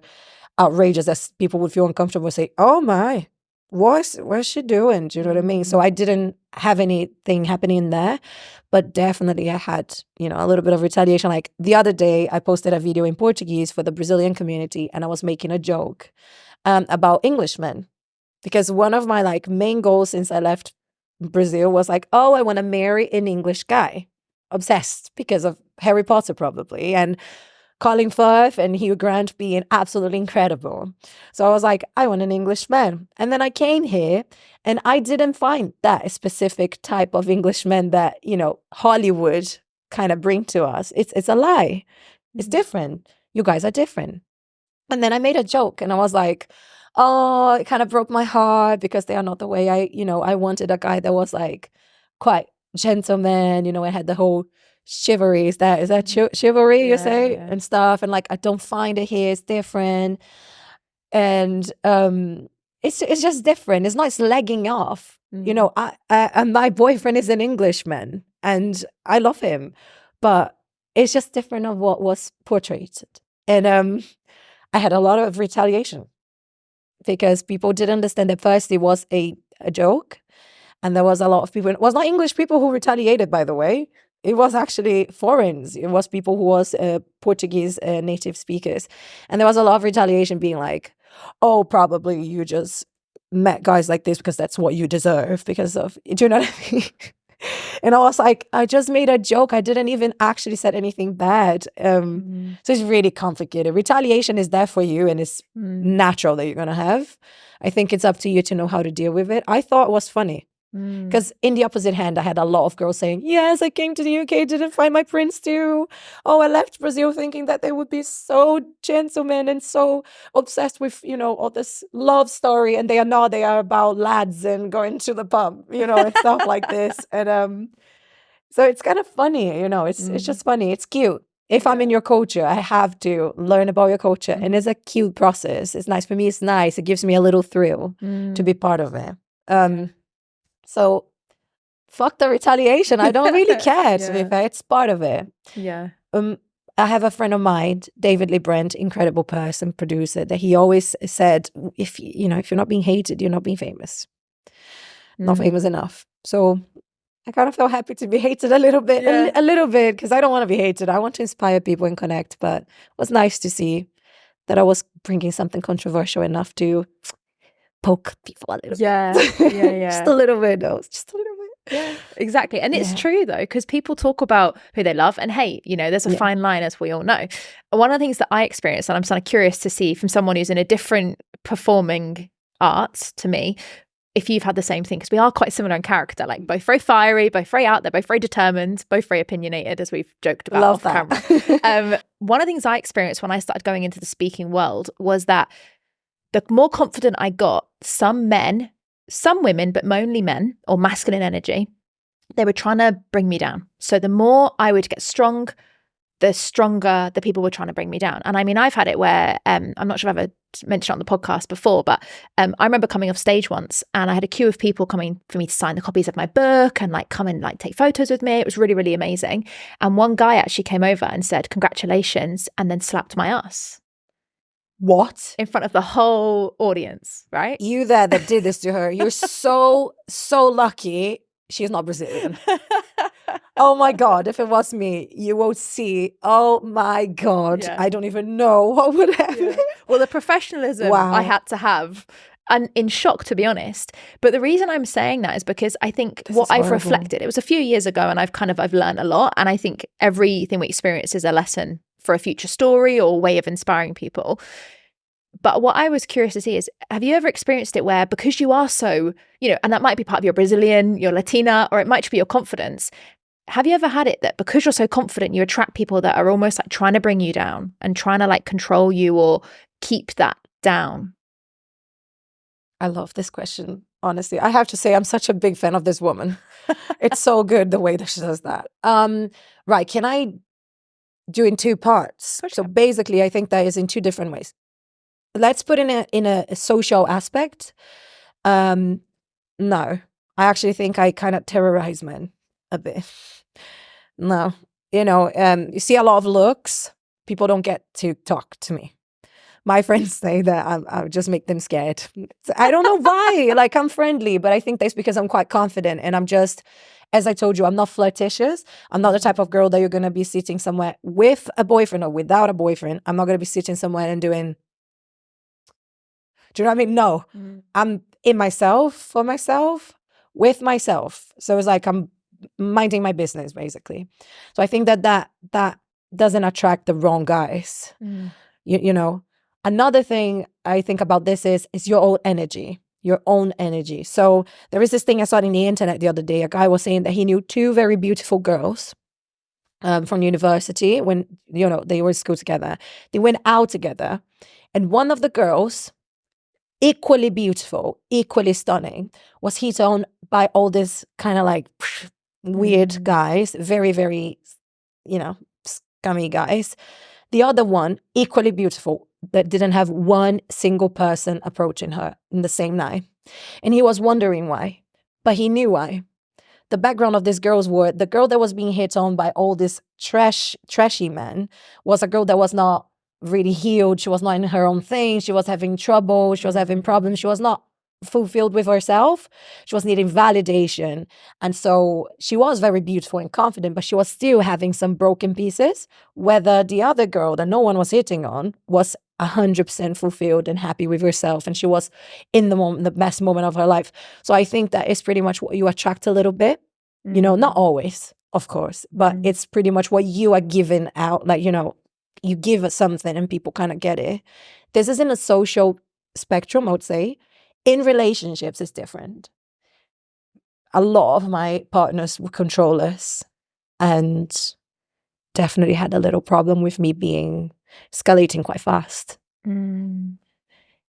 outrageous that people would feel uncomfortable and say, oh my, what's she doing? Do you know what I mean? So I didn't have anything happening there, but definitely I had, you know, a little bit of retaliation. Like the other day, I posted a video in Portuguese for the Brazilian community, and I was making a joke about Englishmen, because one of my like main goals since I left Brazil was like, oh, I want to marry an English guy. Obsessed because of Harry Potter probably, and Colin Firth and Hugh Grant being absolutely incredible. So I was like, I want an Englishman. And then I came here and I didn't find that specific type of Englishman that, you know, Hollywood kind of bring to us. It's a lie. It's different. You guys are different. And then I made a joke and I was like, oh, it kind of broke my heart because they are not the way I wanted a guy that was like quite gentleman, you know, I had the whole chivalry. Is that chivalry you say? Yeah. And stuff. And like, I don't find it here. It's different. And it's just different. It's not, it's legging off. You know, I my boyfriend is an Englishman and I love him, but it's just different of what was portrayed. And I had a lot of retaliation because people didn't understand that first it was a joke. And there was a lot of people, it was not English people who retaliated, by the way. It was actually foreigners. It was people who was Portuguese native speakers. And there was a lot of retaliation being like, oh, probably you just met guys like this because that's what you deserve because of, do you know what I mean? And I was like, I just made a joke. I didn't even actually said anything bad. So it's really complicated. Retaliation is there for you and it's natural that you're going to have. I think it's up to you to know how to deal with it. I thought it was funny. Because in the opposite hand, I had a lot of girls saying, yes, I came to the UK, didn't find my prince too. Oh, I left Brazil thinking that they would be so gentlemen and so obsessed with, all this love story. And they are not. They are about lads and going to the pub, and stuff like this. And so it's kind of funny, it's just funny. It's cute. If I'm in your culture, I have to learn about your culture. And it's a cute process. It's nice. For me, it's nice. It gives me a little thrill to be part of it. So fuck the retaliation. I don't really care, to be fair. It's part of it. Yeah. I have a friend of mine, David Lee Brent, incredible person, producer, that he always said, if you're not being hated, you're not being famous. Not famous enough. So I kind of felt happy to be hated a little bit, a little bit, because I don't want to be hated. I want to inspire people and connect. But it was nice to see that I was bringing something controversial enough to poke people a little bit. Yeah. Just a little bit, though. Just a little bit. Yeah, exactly. And it's true, though, because people talk about who they love and hate. There's a fine line, as we all know. One of the things that I experienced, and I'm sort of curious to see from someone who's in a different performing arts to me, if you've had the same thing, because we are quite similar in character, like both very fiery, both very out there, both very determined, both very opinionated, as we've joked about off camera. One of the things I experienced when I started going into the speaking world was that the more confident I got, some men, some women, but mainly men or masculine energy, they were trying to bring me down. So the more I would get strong, the stronger the people were trying to bring me down. And I mean, I've had it where, I'm not sure if I've ever mentioned it on the podcast before, but I remember coming off stage once and I had a queue of people coming for me to sign the copies of my book and come and take photos with me. It was really, really amazing. And one guy actually came over and said, congratulations, and then slapped my ass. What? In front of the whole audience, right? You there that did this to her. You're so lucky she's not Brazilian. Oh my God, if it was me, you will see. Oh my God, I don't even know what would happen. Yeah. Well, the professionalism I had to have, and in shock, to be honest. But the reason I'm saying that is because I think what I've reflected, it was a few years ago and I've learned a lot. And I think everything we experience is a lesson for a future story or way of inspiring people. But what I was curious to see is, have you ever experienced it where, because you are so, and that might be part of your Brazilian, your Latina, or it might just be your confidence. Have you ever had it that because you're so confident, you attract people that are almost trying to bring you down and trying to control you or keep that down? I love this question. Honestly, I have to say, I'm such a big fan of this woman. It's so good the way that she does that. Right. Can I do in two parts? So basically, I think that is in two different ways. Let's put in a social aspect. No, I actually think I kind of terrorize men a bit. No, you see a lot of looks. People don't get to talk to me. My friends say that I just make them scared. I don't know why. I'm friendly, but I think that's because I'm quite confident. And I'm just, as I told you, I'm not flirtatious. I'm not the type of girl that you're going to be sitting somewhere with a boyfriend or without a boyfriend. I'm not going to be sitting somewhere and doing... Do you know what I mean? No. I'm in myself, for myself, with myself. So it's I'm minding my business, basically. So I think that doesn't attract the wrong guys. You know. Another thing I think about this is your own energy. Your own energy. So there is this thing I saw on the internet the other day. A guy was saying that he knew two very beautiful girls from university when, they were in school together. They went out together. And one of the girls, equally beautiful, equally stunning, was hit on by all this kind of weird guys, very, very, scummy guys. The other one, equally beautiful, that didn't have one single person approaching her in the same night. And he was wondering why, but he knew why. The background of these girls were, the girl that was being hit on by all this trashy men was a girl that was not really healed. She was not in her own thing. She was having trouble. She was having problems. She was not fulfilled with herself. She was needing validation. And so she was very beautiful and confident, but she was still having some broken pieces, whether the other girl that no one was hitting on was 100% fulfilled and happy with herself. And she was in the moment, the best moment of her life. So I think that is pretty much what you attract a little bit, not always, of course, but it's pretty much what you are giving out. You give us something and people kind of get it. This is in a social spectrum, I would say. In relationships, it's different. a lot of my partners were controllers, and definitely had a little problem with me being escalating quite fast.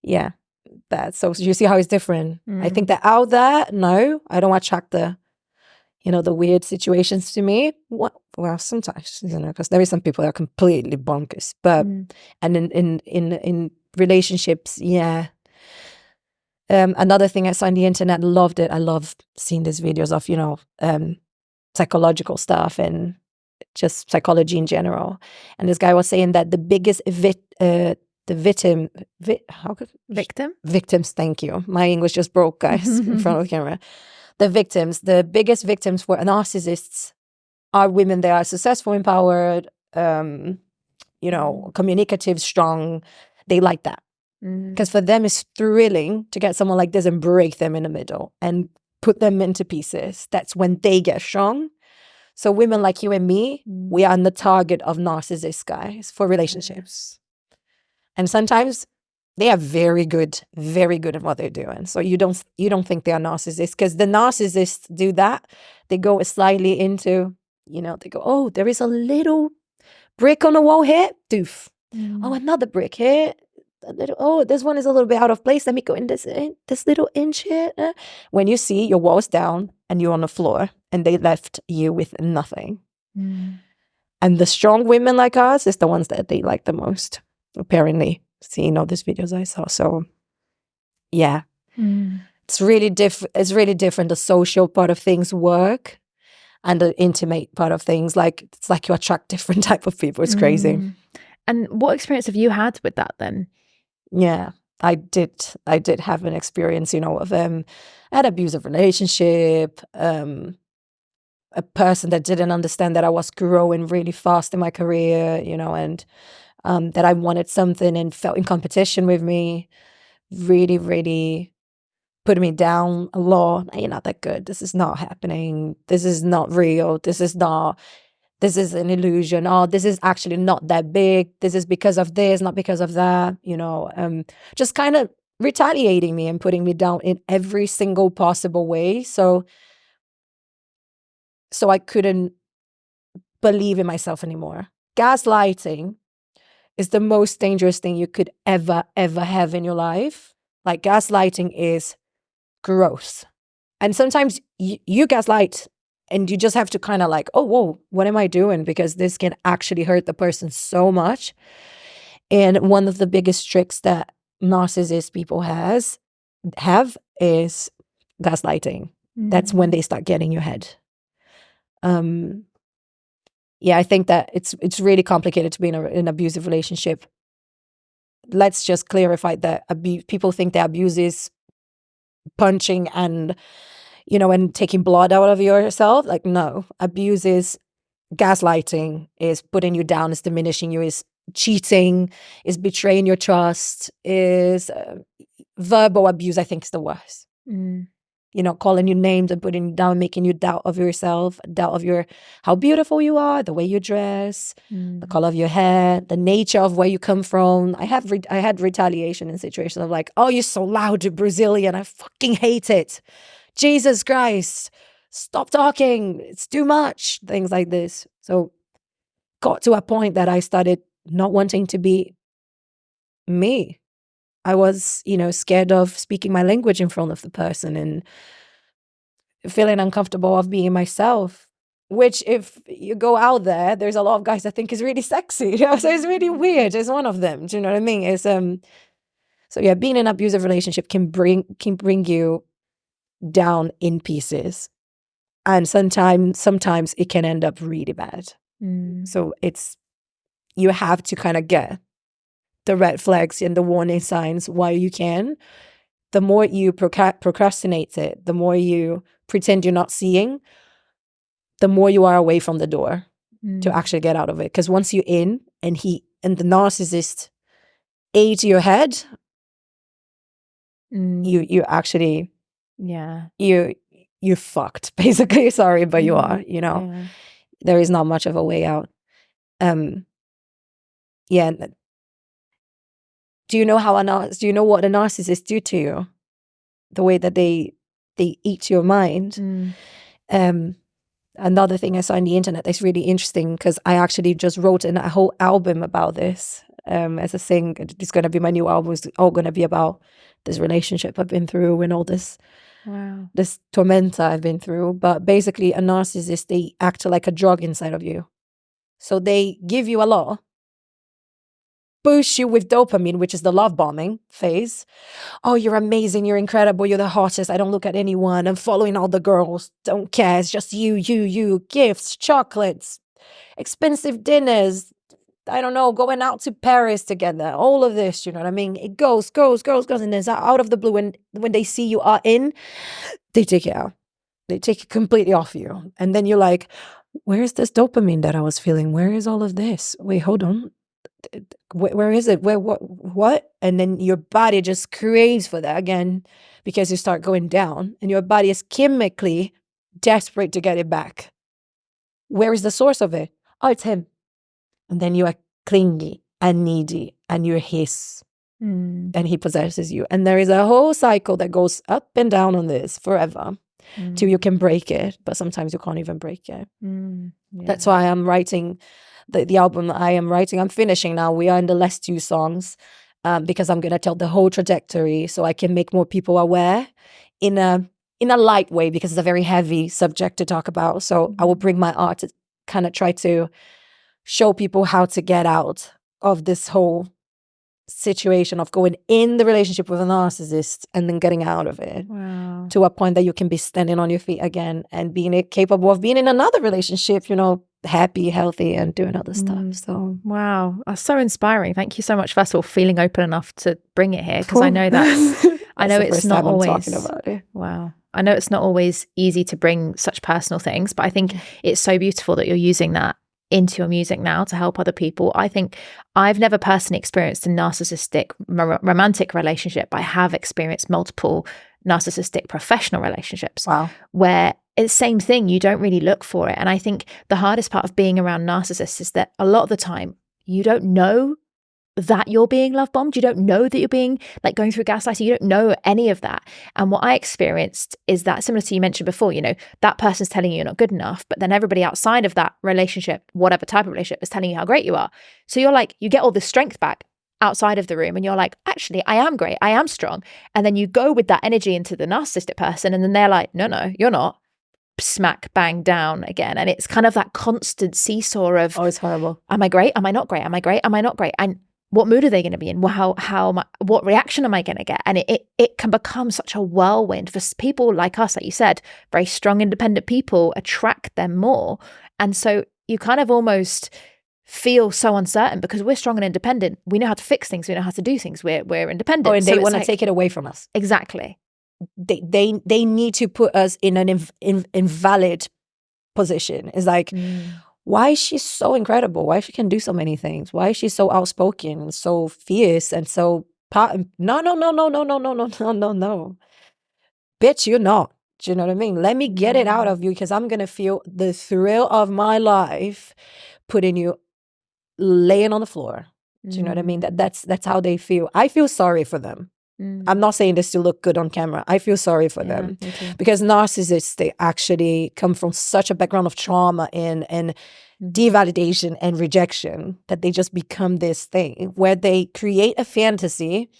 Yeah, that. So you see how it's different. I think that out there, no, I don't attract the weird situations to me. Well, sometimes, because there is some people that are completely bonkers. But and in relationships, yeah. Another thing I saw on the internet, loved it. I love seeing these videos of psychological stuff and just psychology in general. And this guy was saying that the biggest victims. Thank you. My English just broke, guys, in front of the camera. The biggest victims for narcissists are women that are successful, empowered, communicative, strong. They like that. Because for them, it's thrilling to get someone like this and break them in the middle and put them into pieces. That's when they get strong. So women like you and me, we are the target of narcissist guys for relationships. And sometimes they are very good at what they're doing. So you don't think they are narcissists, because the narcissists do that. They go slightly into, they go, oh, there is a little brick on the wall here. Doof. Oh, another brick here. This one is a little bit out of place. Let me go in this little inch here. When you see your wall's down and you're on the floor and they left you with nothing. And the strong women like us is the ones that they like the most, apparently, seeing all these videos I saw. So yeah, it's really different. The social part of things work, and the intimate part of things, it's like you attract different type of people. It's crazy. And what experience have you had with that then? Yeah, I did have an experience, of an abusive relationship, a person that didn't understand that I was growing really fast in my career, and that I wanted something and felt in competition with me, really, really put me down a lot. You're not that good. This is not happening. This is not real. This is an illusion. Oh, this is actually not that big. This is because of this, not because of that, just kind of retaliating me and putting me down in every single possible way. So I couldn't believe in myself anymore. Gaslighting is the most dangerous thing you could ever have in your life. Like, gaslighting is gross. And sometimes you gaslight and you just have to kind of like, oh, whoa, what am I doing? Because this can actually hurt the person so much. And one of the biggest tricks that narcissist people have is gaslighting. That's when they start getting your head. Yeah, I think that it's really complicated to be in an abusive relationship. Let's just clarify that people think that abuse is punching and and taking blood out of yourself. Like, no, abuse is gaslighting, is putting you down, is diminishing you, is cheating, is betraying your trust, is verbal abuse. I think is the worst. Calling you names and putting you down, making you doubt of yourself, doubt of how beautiful you are, the way you dress, the color of your hair, the nature of where you come from. I had retaliation in situations of like, oh, you're so loud, you're Brazilian, I fucking hate it. Jesus Christ, stop talking, it's too much. Things like this. So got to a point that I started not wanting to be me. I was, scared of speaking my language in front of the person and feeling uncomfortable of being myself, which if you go out there, there's a lot of guys that think is really sexy. So it's really weird. It's one of them. Do you know what I mean? It's so yeah, being in an abusive relationship can bring you down in pieces. And sometimes it can end up really bad. So you have to kind of get the red flags and the warning signs while you can. The more you procrastinate it, the more you pretend you're not seeing, the more you are away from the door to actually get out of it. Because once you're in and the narcissist ate your head, you actually, you're fucked, basically. Sorry, but you are, Yeah. There is not much of a way out. Yeah. Do you know what a narcissist do to you? The way that they they eat your mind. Another thing I saw on the internet that's really interesting, because I actually just wrote a whole album about this. As a thing, it's going to be my new album. It's all going to be about this relationship I've been through and all this, this tormenta I've been through. But basically, a narcissist, they act like a drug inside of you. So they give you a lot, push you with dopamine, which is the love bombing phase. Oh, you're amazing, you're incredible, you're the hottest, I don't look at anyone, I'm following all the girls, don't care, it's just you, gifts, chocolates, expensive dinners, I don't know, going out to Paris together, all of this, you know what I mean? It goes, and then out of the blue, when they see you are in, they take it out. They take it completely off you. And then you're like, where's this dopamine that I was feeling? Where is all of this? Wait, hold on. Where is it? What? And then your body just craves for that again, because you start going down and your body is chemically desperate to get it back. Where is the source of it? Oh, it's him. And then you are clingy and needy and you're his, and he possesses you. And there is a whole cycle that goes up and down on this forever till you can break it. But sometimes you can't even break it. That's why I'm writing the album I am writing. I'm finishing now. We are in the last 2 songs, because I'm going to tell the whole trajectory so I can make more people aware in a light way, because it's a very heavy subject to talk about. So I will bring my art to kind of try to show people how to get out of this whole situation of going in the relationship with a narcissist and then getting out of it to a point that you can be standing on your feet again and being capable of being in another relationship, you know, happy, healthy, and doing other stuff. So wow, that's so inspiring. Thank you so much, first of all, feeling open enough to bring it here, because I know that's I know it's not always talking about it. Wow. I know it's not always easy to bring such personal things, but I think it's so beautiful that you're using that into your music now to help other people. I think I've never personally experienced a narcissistic romantic relationship, but I have experienced multiple narcissistic professional relationships. Wow. Where it's the same thing, you don't really look for it. And I think the hardest part of being around narcissists is that a lot of the time you don't know that you're being love bombed. You don't know that you're being like going through gaslighting. You don't know any of that. And what I experienced is that, similar to you mentioned before, you know, that person's telling you you're not good enough, but then everybody outside of that relationship, whatever type of relationship, is telling you how great you are. So you're like, you get all this strength back outside of the room and you're like, actually, I am great. I am strong. And then you go with that energy into the narcissistic person and then they're like, no, you're not. Smack bang down again. And it's kind of that constant seesaw of, oh, it's horrible. Am I great? Am I not great? Am I great? Am I not great? And what mood are they going to be in? Well, what reaction am I going to get? And it can become such a whirlwind for people like us, like you said, very strong, independent people attract them more. And so you kind of almost feel so uncertain because we're strong and independent. We know how to fix things. We know how to do things. We're independent. Oh, and so they want to take it away from us. Exactly. They need to put us in an invalid position. It's like, why is she so incredible? Why she can do so many things? Why is she so outspoken and so fierce and so no. Bitch, you're not. Do you know what I mean? Let me get it out of you because I'm gonna feel the thrill of my life putting you laying on the floor. Do you know what I mean? That's how they feel. I feel sorry for them. I'm not saying this to look good on camera. I feel sorry for them because narcissists, they actually come from such a background of trauma and devalidation and rejection that they just become this thing where they create a fantasy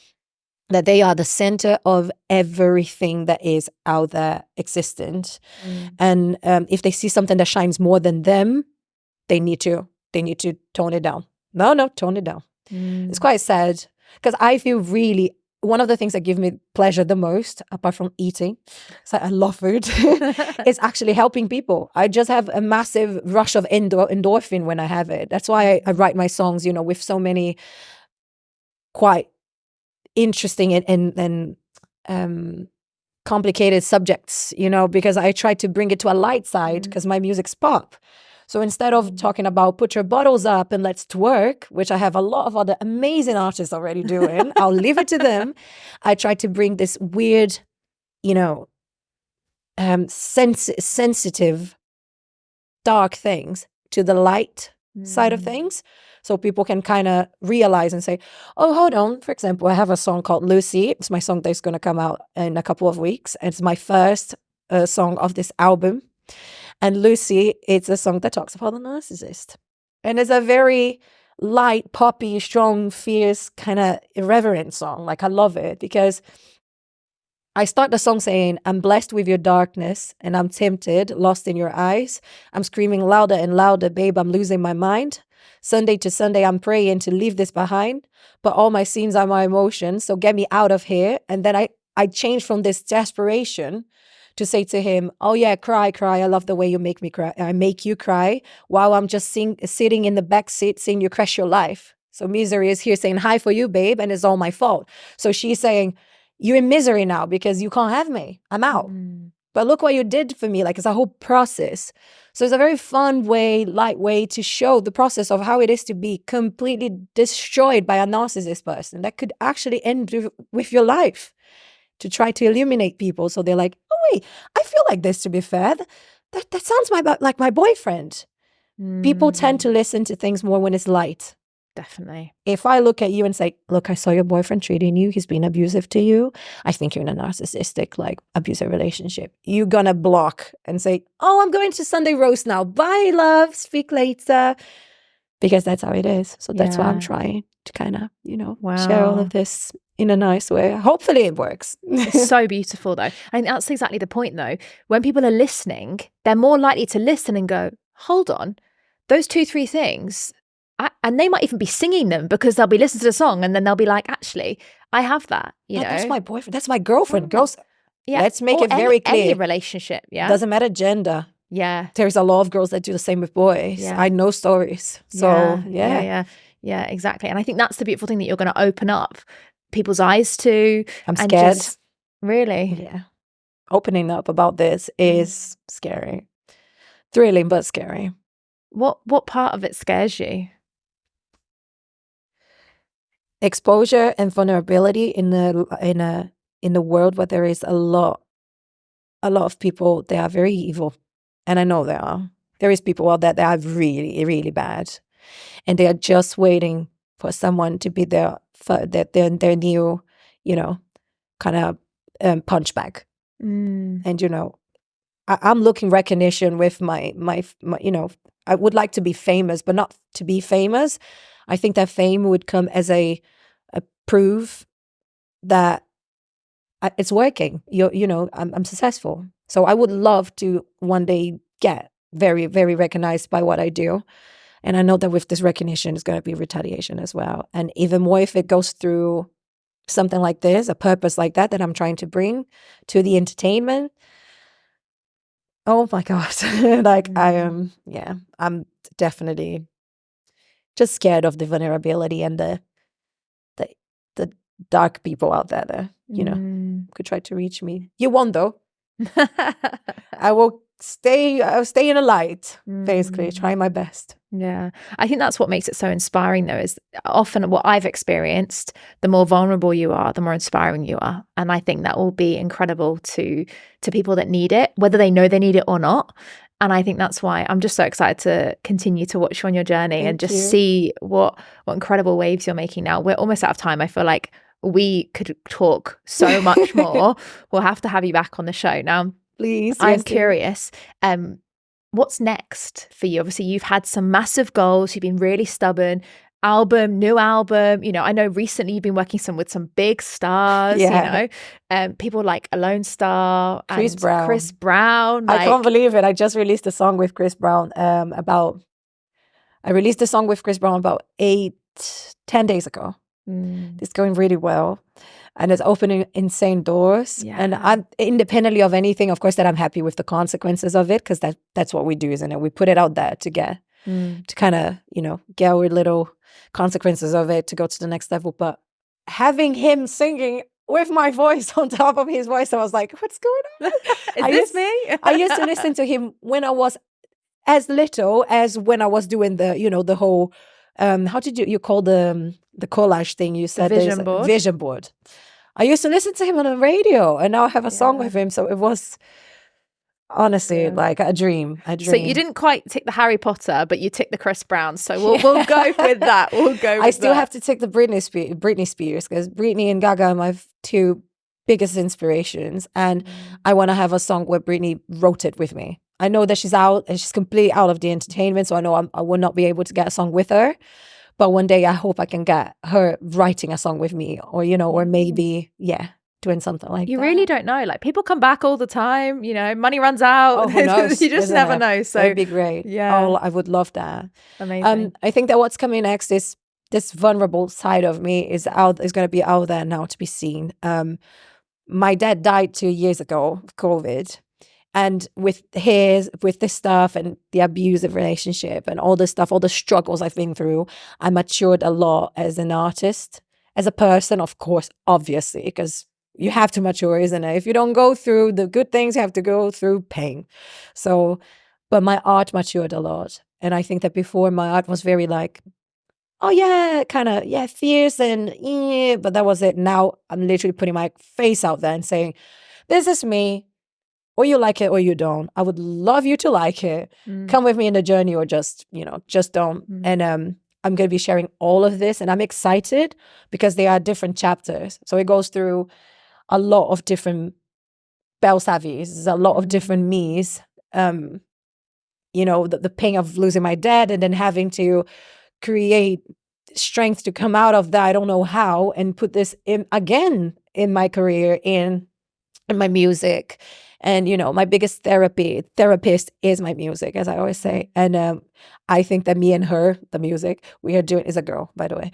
that they are the center of everything that is out there existent. And if they see something that shines more than them, they need to tone it down. No, tone it down. It's quite sad because I feel really, one of the things that give me pleasure the most, apart from eating, so I love food, is actually helping people. I just have a massive rush of endorphin when I have it. That's why I write my songs, you know, with so many quite interesting and complicated subjects, you know, because I try to bring it to a light side because my music's pop. So instead of talking about put your bottles up and let's twerk, which I have a lot of other amazing artists already doing, I'll leave it to them. I try to bring this weird, you know, sensitive, dark things to the light side of things. So people can kind of realize and say, oh, hold on. For example, I have a song called Lucy. It's my song that's going to come out in a couple of weeks. It's my first song of this album. And Lucy, it's a song that talks about the narcissist. And it's a very light, poppy, strong, fierce, kind of irreverent song. Like, I love it because I start the song saying, I'm blessed with your darkness and I'm tempted, lost in your eyes. I'm screaming louder and louder, babe, I'm losing my mind. Sunday to Sunday, I'm praying to leave this behind. But all my scenes are my emotions, so get me out of here. And then I change from this desperation to say to him, oh yeah, cry, cry. I love the way you make me cry. I make you cry while I'm just sitting in the back seat seeing you crash your life. So Misery is here saying, hi for you, babe, and it's all my fault. So she's saying, you're in misery now because you can't have me. I'm out. But look what you did for me. Like, it's a whole process. So it's a very fun way, light way to show the process of how it is to be completely destroyed by a narcissist person that could actually end with your life, to try to illuminate people. So they're like, oh wait, I feel like this, to be fair. That sounds like my boyfriend. People tend to listen to things more when it's light. Definitely. If I look at you and say, look, I saw your boyfriend treating you, he's been abusive to you, I think you're in a narcissistic, like, abusive relationship, you're gonna block and say, oh, I'm going to Sunday roast now. Bye, love. Speak later. Because that's how it is. So that's why I'm trying to kind of, share all of this in a nice way. Hopefully it works. It's so beautiful, though. I think that's exactly the point, though. When people are listening, they're more likely to listen and go, hold on, those 2-3 things. And they might even be singing them because they'll be listening to the song and then they'll be like, actually, I have that, you know. That's my boyfriend. That's my girlfriend. Girls, let's make it very clear. Any relationship, Doesn't matter gender. Yeah. There's a lot of girls that do the same with boys. Yeah. I know stories. So, yeah, exactly. And I think that's the beautiful thing that you're going to open up people's eyes to. I'm scared. Really? Yeah. Opening up about this is scary. Thrilling, but scary. What part of it scares you? Exposure and vulnerability in the world where there is a lot of people that are very evil, and I know there is people out there that are really, really bad, and they are just waiting for someone to be their new, kind of punch bag. And I'm looking recognition with my I would like to be famous, but not to be famous. I think that fame would come as a proof that it's working. I'm successful. So I would love to one day get very, very recognized by what I do. And I know that with this recognition, it's going to be retaliation as well. And even more if it goes through something like this, a purpose like that I'm trying to bring to the entertainment. Oh my God. I'm definitely just scared of the vulnerability and the dark people out there that, could try to reach me. You won't, though. I'll stay in the light, basically, try my best. Yeah. I think that's what makes it so inspiring, though, is often what I've experienced, the more vulnerable you are, the more inspiring you are. And I think that will be incredible to people that need it, whether they know they need it or not. And I think that's why I'm just so excited to continue to watch you on your journey and just see what incredible waves you're making now. We're almost out of time. I feel like we could talk so much more. We'll have to have you back on the show. Now, please. I'm curious. What's next for you? Obviously, you've had some massive goals. You've been really stubborn. New album. I know recently you've been working with some big stars. People like Alone Star, Chris Brown. I can't believe it. I just released a song with Chris Brown. I released a song with Chris Brown about 10 days ago. It's going really well. And it's opening insane doors. Yeah. And I'm independently of anything, of course, that I'm happy with the consequences of it, because that's what we do, isn't it? We put it out there to get to kind of, get our little consequences of it to go to the next level. But having him singing with my voice on top of his voice, I was like, what's going on? Is this me? I used to listen to him when I was as little as when I was doing the whole, how did you call the collage thing you said? Vision board. I used to listen to him on the radio, and now I have a song with him. So it was, Honestly, like a dream. So you didn't quite tick the Harry Potter, but you ticked the Chris Brown. So we'll go with that. We'll go with I still have to tick the Britney Spears, because Britney and Gaga are my two biggest inspirations. And I want to have a song where Britney wrote it with me. I know that she's out and she's completely out of the entertainment. So I know I will not be able to get a song with her. But one day I hope I can get her writing a song with me, or, or maybe, doing something like that. You really don't know. Like, people come back all the time, money runs out. Oh, who knows? You just never know. So that'd be great. Yeah. Oh, I would love that. Amazing. I think that what's coming next is this vulnerable side of me is going to be out there now to be seen. My dad died 2 years ago of COVID. And with this stuff and the abusive relationship and all this stuff, all the struggles I've been through, I matured a lot as an artist, as a person, of course, obviously, because you have to mature, isn't it? If you don't go through the good things, you have to go through pain. So, but my art matured a lot. And I think that before, my art was very like, oh yeah, kind of, fierce and but that was it. Now I'm literally putting my face out there and saying, this is me. Or you like it or you don't. I would love you to like it. Come with me in the journey, or just don't. And I'm going to be sharing all of this, and I'm excited because they are different chapters. So it goes through a lot of different Bellsavvys, a lot of different me's. The pain of losing my dad and then having to create strength to come out of that. I don't know how, and put this in my career, in my music. And, my biggest therapist is my music, as I always say. And I think that me and her, the music, is a girl, by the way.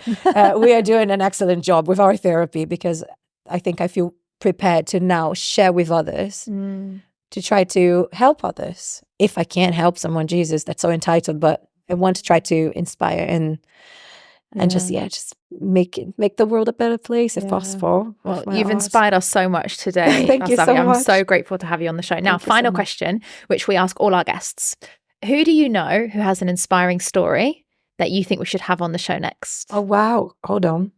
We are doing an excellent job with our therapy, because I think I feel prepared to now share with others, to try to help others. If I can't help someone, Jesus, that's so entitled, but I want to try to inspire and just make the world a better place if possible. Well, you've inspired us so much today. Thank you so much. I'm so grateful to have you on the show. Now, final question, which we ask all our guests. Who do you know who has an inspiring story that you think we should have on the show next? Oh, wow. Hold on.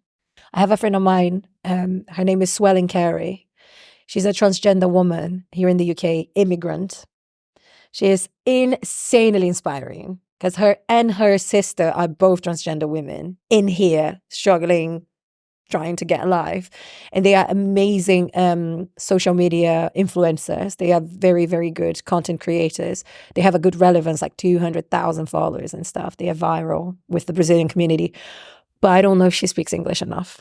I have a friend of mine. Her name is Suellen Carey. She's a transgender woman here in the UK, immigrant. She is insanely inspiring, because her and her sister are both transgender women in here, struggling, trying to get alive. And they are amazing social media influencers. They are very, very good content creators. They have a good relevance, like 200,000 followers and stuff. They are viral with the Brazilian community. But I don't know if she speaks English enough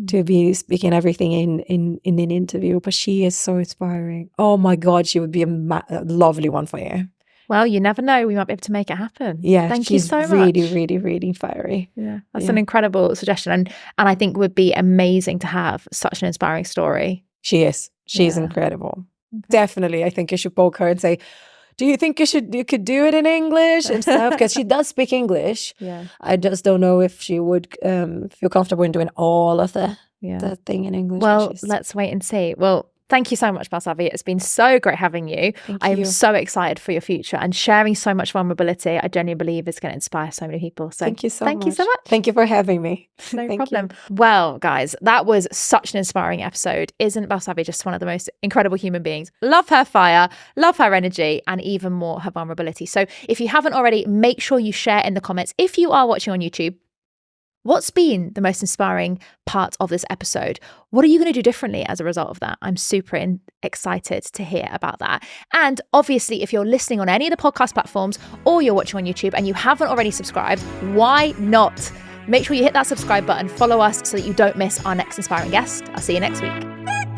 to be speaking everything in an interview. But she is so inspiring. Oh my God, she would be a lovely one for you. Well, you never know. We might be able to make it happen. Yeah, thank you so much. Really, really, really fiery. Yeah, that's an incredible suggestion, and I think would be amazing to have such an inspiring story. She is. She's incredible. Okay. Definitely, I think you should poke her and say, "Do you think you could do it in English and stuff?" Because she does speak English. Yeah, I just don't know if she would feel comfortable in doing all of the thing in English. Well, let's wait and see. Well, thank you so much, Bellsavvy. It's been so great having you. I am so excited for your future, and sharing so much vulnerability, I genuinely believe is going to inspire so many people. So thank you so much. Thank you for having me. No problem. Well, guys, that was such an inspiring episode. Isn't Bellsavvy just one of the most incredible human beings? Love her fire, love her energy, and even more her vulnerability. So if you haven't already, make sure you share in the comments. If you are watching on YouTube, what's been the most inspiring part of this episode? What are you going to do differently as a result of that? I'm super excited to hear about that. And obviously, if you're listening on any of the podcast platforms or you're watching on YouTube and you haven't already subscribed, why not? Make sure you hit that subscribe button, follow us so that you don't miss our next inspiring guest. I'll see you next week.